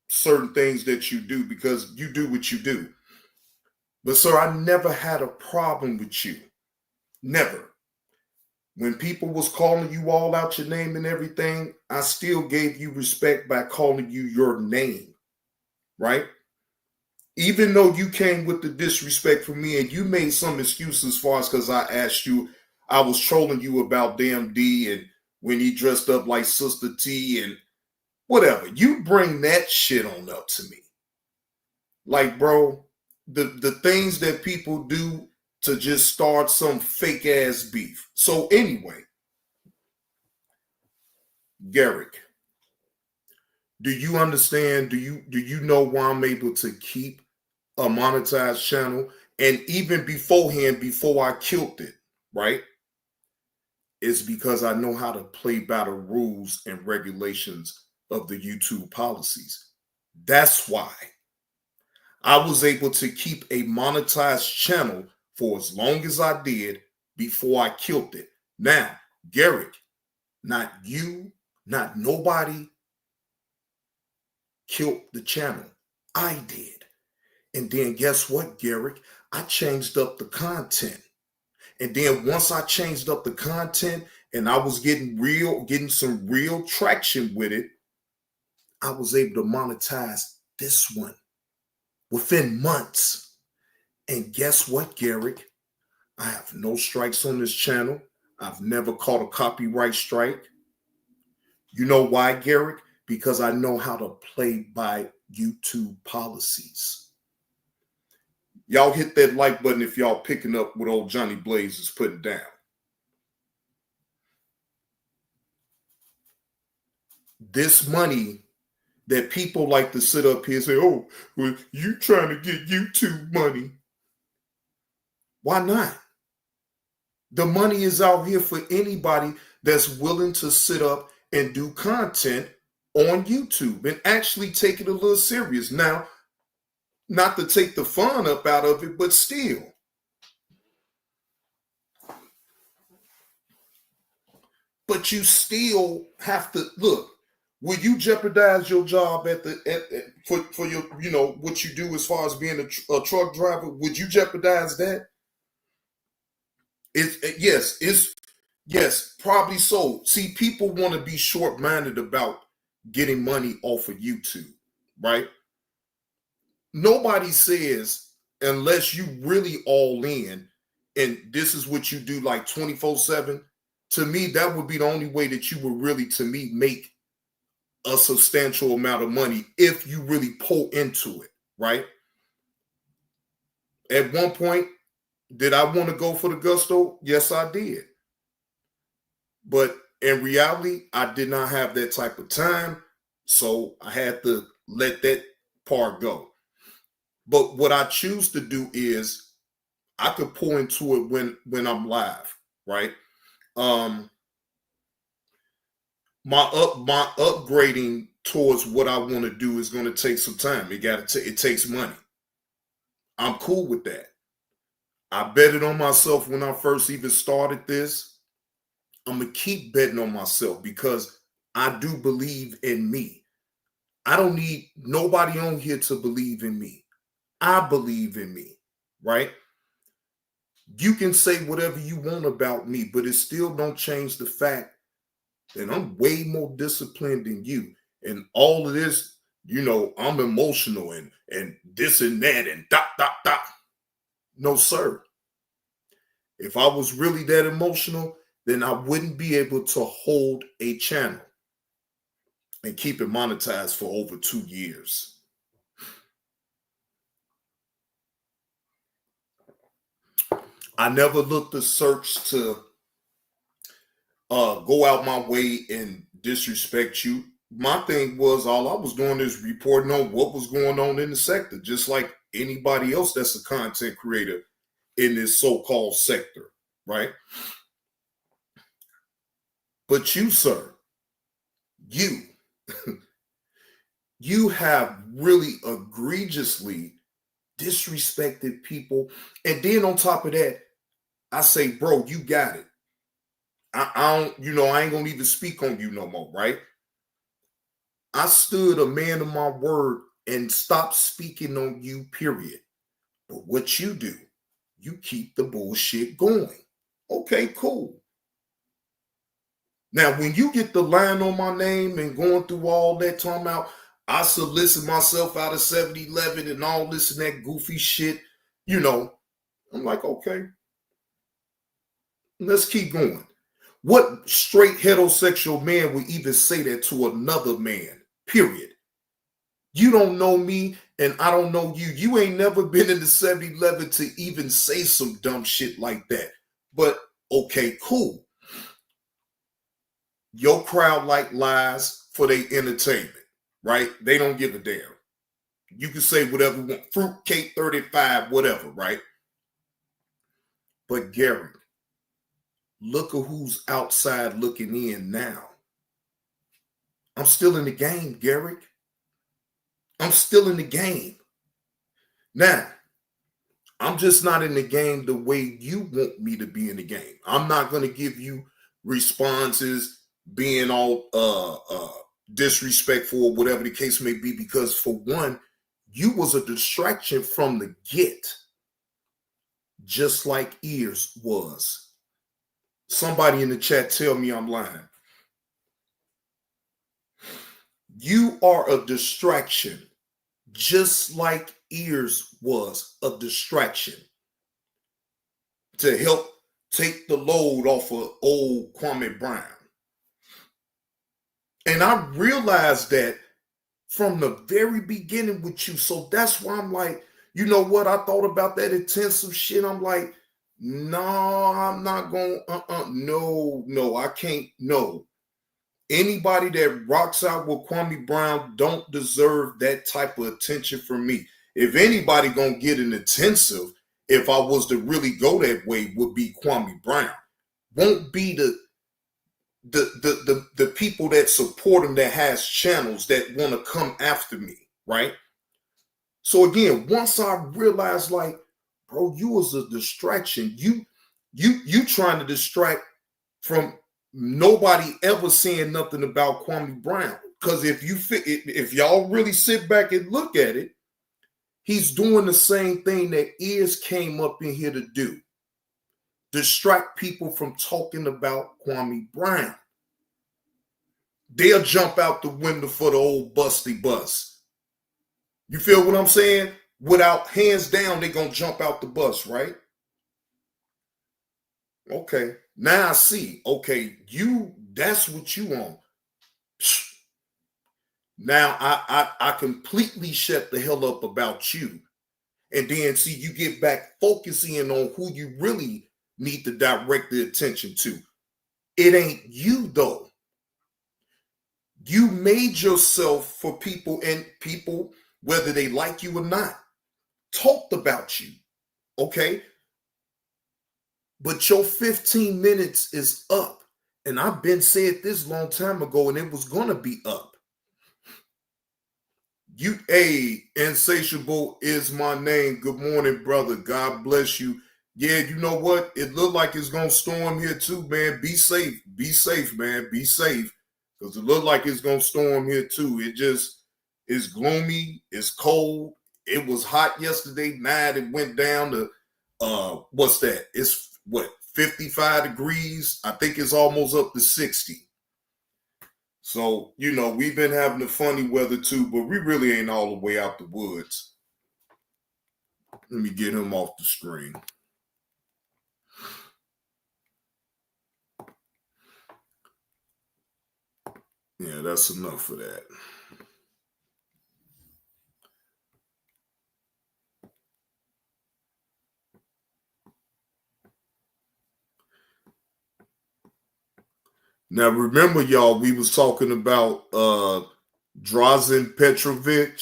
certain things that you do because you do what you do. But sir, I never had a problem with you. Never. When people was calling you all out your name and everything, I still gave you respect by calling you your name, right? Even though you came with the disrespect for me and you made some excuses as far as because I asked you, I was trolling you about damn D and when he dressed up like Sister T and whatever. You bring that shit on up to me. Like, bro, the things that people do to just start some fake ass beef. So anyway, Garrick, do you understand? Do you know why I'm able to keep a monetized channel? And even beforehand, before I killed it, right? It's because I know how to play by the rules and regulations of the YouTube policies. That's why I was able to keep a monetized channel for as long as I did before I killed it. Now, Garrick, not you, not nobody killed the channel. I did. And then guess what, Garrick? I changed up the content. And then once I changed up the content and I was getting some real traction with it, I was able to monetize this one within months. And guess what, Garrick? I have no strikes on this channel. I've never caught a copyright strike. You know why, Garrick? Because I know how to play by YouTube policies. Y'all hit that like button if y'all picking up what old Johnny Blaze is putting down. This money that people like to sit up here and say, oh, well, you trying to get YouTube money. Why not? The money is out here for anybody that's willing to sit up and do content on YouTube and actually take it a little serious. Now, not to take the fun up out of it, but still. But you still have to look. Will you jeopardize your job for your, you know, what you do as far as being a truck driver? Would you jeopardize that? Yes, probably so. See, people want to be short-minded about getting money off of YouTube, right? Nobody says, unless you really all in, and this is what you do like 24/7, to me, that would be the only way that you would really, to me, make a substantial amount of money if you really pull into it, right? At one point, did I want to go for the gusto? Yes, I did. But in reality, I did not have that type of time, so I had to let that part go. But what I choose to do is I could pull into it when I'm live, right? My upgrading towards what I want to do is going to take some time. It takes money. I'm cool with that. I betted on myself when I first even started this. I'm going to keep betting on myself because I do believe in me. I don't need nobody on here to believe in me. I believe in me, right? You can say whatever you want about me, but it still don't change the fact that I'm way more disciplined than you. And all of this, you know, I'm emotional and this and that and dot. No, sir. If I was really that emotional, then I wouldn't be able to hold a channel and keep it monetized for over 2 years. I never looked to search to go out my way and disrespect you, my thing was all I was doing is reporting on what was going on in the sector, just like anybody else that's a content creator in this so-called sector, right? But you, sir, you have really egregiously disrespected people. And then on top of that, I say, bro, you got it. I don't, I ain't gonna even speak on you no more, right? I stood a man of my word and stopped speaking on you, period. But what you do, you keep the bullshit going. Okay, cool. Now, when you get the line on my name and going through all that, talking about I solicit myself out of 7-Eleven and all this and that goofy shit, I'm like, okay, let's keep going. What straight heterosexual man would even say that to another man, period? You don't know me and I don't know you. You ain't never been in the 7-Eleven to even say some dumb shit like that. But okay, cool. Your crowd like lies for their entertainment, right? They don't give a damn. You can say whatever you want, fruitcake 35, whatever, right? But Gary, look at who's outside looking in now. I'm still in the game, Garrick. I'm still in the game. Now, I'm just not in the game the way you want me to be in the game. I'm not going to give you responses being all disrespectful or whatever the case may be, because for one, you was a distraction from the get, just like Ears was. Somebody in the chat tell me I'm lying. You are a distraction, just like Ears was a distraction to help take the load off of old Kwame Brown. And I realized that from the very beginning with you. So that's why I'm like, you know what? I thought about that intensive shit. I'm like, no, I'm not going, no, I can't, no. Anybody that rocks out with Kwame Brown don't deserve that type of attention from me. If anybody gonna get an intensive, if I was to really go that way, would be Kwame Brown. Won't be the people that support him, that has channels that want to come after me, right? So again, once I realized, like, bro, you was a distraction. You trying to distract from nobody ever saying nothing about Kwame Brown. Because if y'all really sit back and look at it, he's doing the same thing that Ears came up in here to do. Distract people from talking about Kwame Brown. They'll jump out the window for the old busty bus. You feel what I'm saying? Without hands down, they're going to jump out the bus, right? Okay. Now I see. Okay, that's what you want. Now I completely shut the hell up about you. And then see, you get back focusing on who you really need to direct the attention to. It ain't you though. You made yourself for people, and people, whether they like you or not, talked about you. Okay? But your 15 minutes is up. And I've been said this long time ago, and it was going to be up. Insatiable is my name. Good morning, brother. God bless you. Yeah, you know what? It looked like it's going to storm here too, man. Be safe. Be safe, man. Be safe. Because it looked like it's going to storm here too. It's gloomy. It's cold. It was hot yesterday night. It went down to, what's that? It's 55 degrees. I think it's almost up to 60. So, we've been having the funny weather too, but we really ain't all the way out the woods. Let me get him off the screen. Yeah, that's enough for that. Now remember, y'all, we was talking about Drazen Petrovic.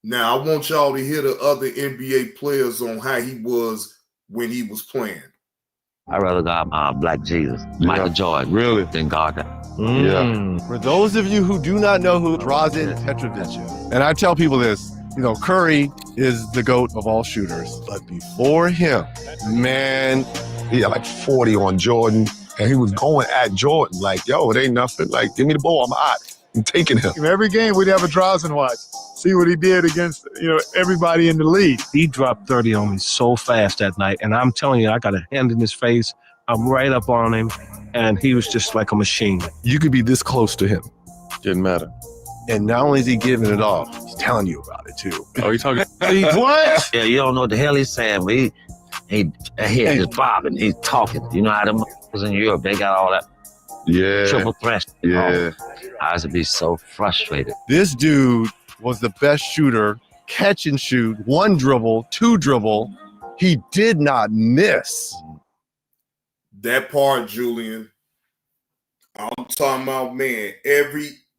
Now I want y'all to hear the other NBA players on how he was when he was playing. I'd rather got Black Jesus, Michael Jordan, really, than Gardner. Yeah. For those of you who do not know who Drazen Petrovic is, and I tell people this, you know, Curry is the GOAT of all shooters, but before him, man, he had like 40 on Jordan, and he was going at Jordan like, yo, it ain't nothing. Like, give me the ball, I'm taking him. Every game we'd have a Drazen watch, see what he did against, you know, everybody in the league. He dropped 30 on me so fast that night, and I'm telling you, I got a hand in his face. I'm right up on him, and he was just like a machine. You could be this close to him. Didn't matter. And not only is he giving it off, he's telling you about it too. Oh, you talking? What? Yeah, you don't know what the hell he's saying, but he his bobbing, he's talking. You know how them was in Europe, they got all that triple threat. Yeah. I used to be so frustrated. This dude was the best shooter, catch and shoot, 1 dribble, 2 dribble. He did not miss. That part, Julian. I'm talking about, man,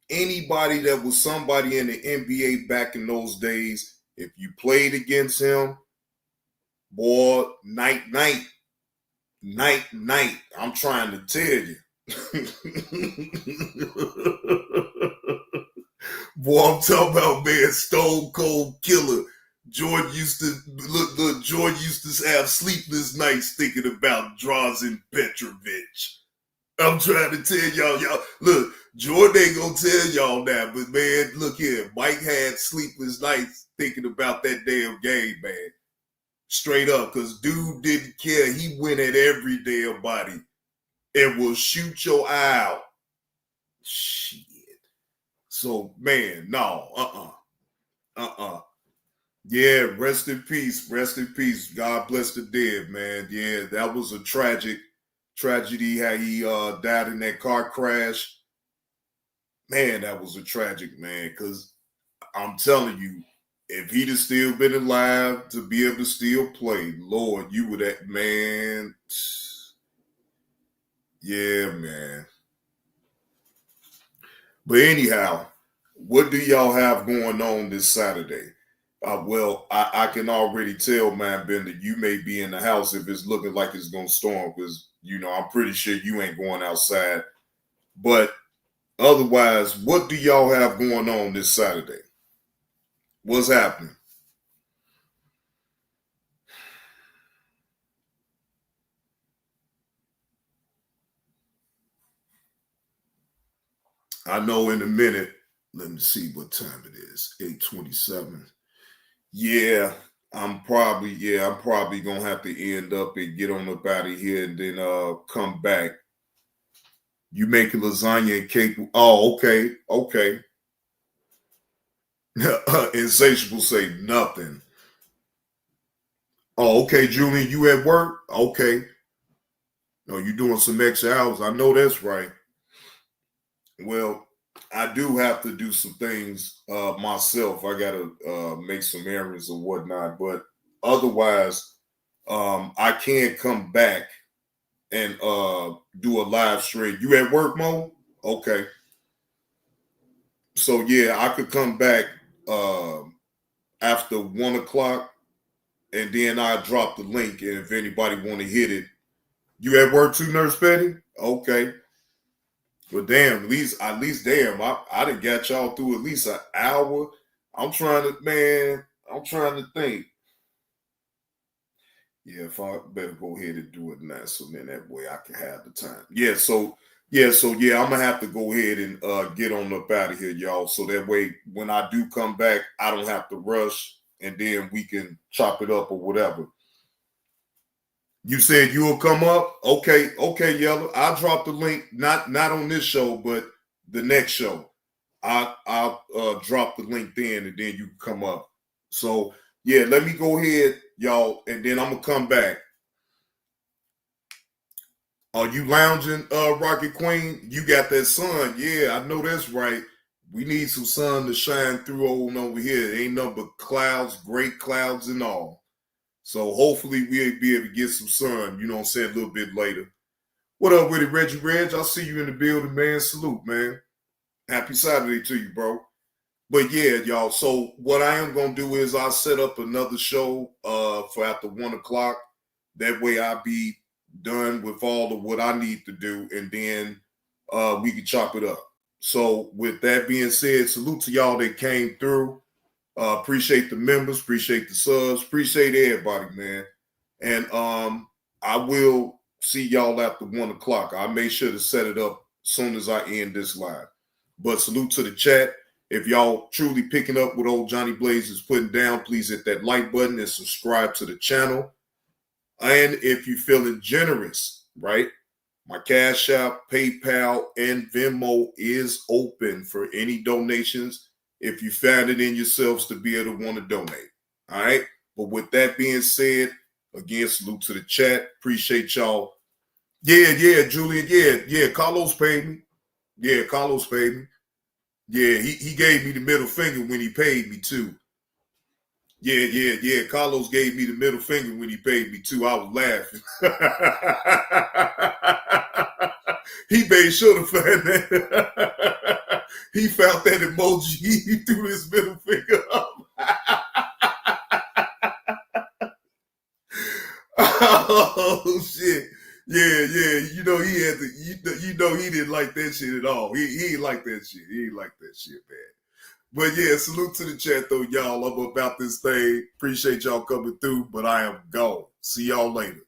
anybody that was somebody in the NBA back in those days, if you played against him, boy, night. I'm trying to tell you. Boy, I'm talking about, man, stone cold killer. Jordan used to have sleepless nights thinking about Drazen Petrovic. I'm trying to tell y'all, look, Jordan ain't gonna tell y'all that, but man, look here, Mike had sleepless nights thinking about that damn game, man. Straight up, because dude didn't care. He went at every damn body and will shoot your eye out. Shit. So, man, no, Yeah, rest in peace. Rest in peace. God bless the dead, man. Yeah, that was a tragedy how he died in that car crash. Man, that was a tragic, man, because I'm telling you, if he'd have still been alive to be able to still play, Lord, you would have, man. Yeah, man. But anyhow, what do y'all have going on this Saturday? Well, I can already tell, man, Ben, that you may be in the house if it's looking like it's going to storm because, you know, I'm pretty sure you ain't going outside. But otherwise, what do y'all have going on this Saturday? What's happening? I know in a minute. Let me see what time it is. 8:27. Yeah, I'm probably gonna have to end up and get on up out of here and then come back. You making lasagna and cake? Oh, okay. Insatiable say nothing. Oh, okay, Julian, you at work? Okay. No, you doing some extra hours. I know that's right. Well, I do have to do some things myself. I got to make some errands or whatnot. But otherwise, I can come back and do a live stream. You at work, Mo? Okay. So, yeah, I could come back after 1 o'clock, and then I drop the link. And if anybody want to hit it, you at work too, Nurse Betty? Okay. But damn, at least damn, I done got y'all through at least an hour. I'm trying to think. Yeah, if I better go ahead and do it now, so then that way I can have the time. I'm gonna have to go ahead and get on up out of here, y'all. So that way when I do come back, I don't have to rush and then we can chop it up or whatever. You said you will come up? Okay, Yellow. I'll drop the link, not on this show, but the next show. I'll drop the link then, and then you can come up. So, yeah, let me go ahead, y'all, and then I'm going to come back. Are you lounging, Rocket Queen? You got that sun. Yeah, I know that's right. We need some sun to shine through over here. Ain't nothing but clouds, great clouds and all. So hopefully we'll be able to get some sun, you know what I'm saying, a little bit later. What up with it, Reggie Reg? I see you in the building, man. Salute, man. Happy Saturday to you, bro. But yeah, y'all. So what I am gonna do is I'll set up another show for after 1 o'clock. That way I'll be done with all of what I need to do, and then we can chop it up. So with that being said, salute to y'all that came through. Appreciate the members, appreciate the subs, appreciate everybody, man. And I will see y'all after 1 o'clock. I'll make sure to set it up as soon as I end this live. But salute to the chat. If y'all truly picking up what old Johnny Blaze is putting down, please hit that like button and subscribe to the channel. And if you're feeling generous, right, my Cash App, PayPal, and Venmo is open for any donations if you found it in yourselves to be able to want to donate. All right. But with that being said, again, salute to the chat. Appreciate y'all. Yeah, Julian. Yeah. Carlos paid me. Yeah, Carlos paid me. Yeah, he gave me the middle finger when he paid me too. Yeah. Carlos gave me the middle finger when he paid me too. I was laughing. He made sure to find that. He found that emoji. He threw his middle finger up. Oh shit. Yeah. You know he had to. You know he didn't like that shit at all. He ain't like that shit. He ain't like that shit, man. But yeah, salute to the chat though, y'all. I'm about this thing. Appreciate y'all coming through, but I am gone. See y'all later.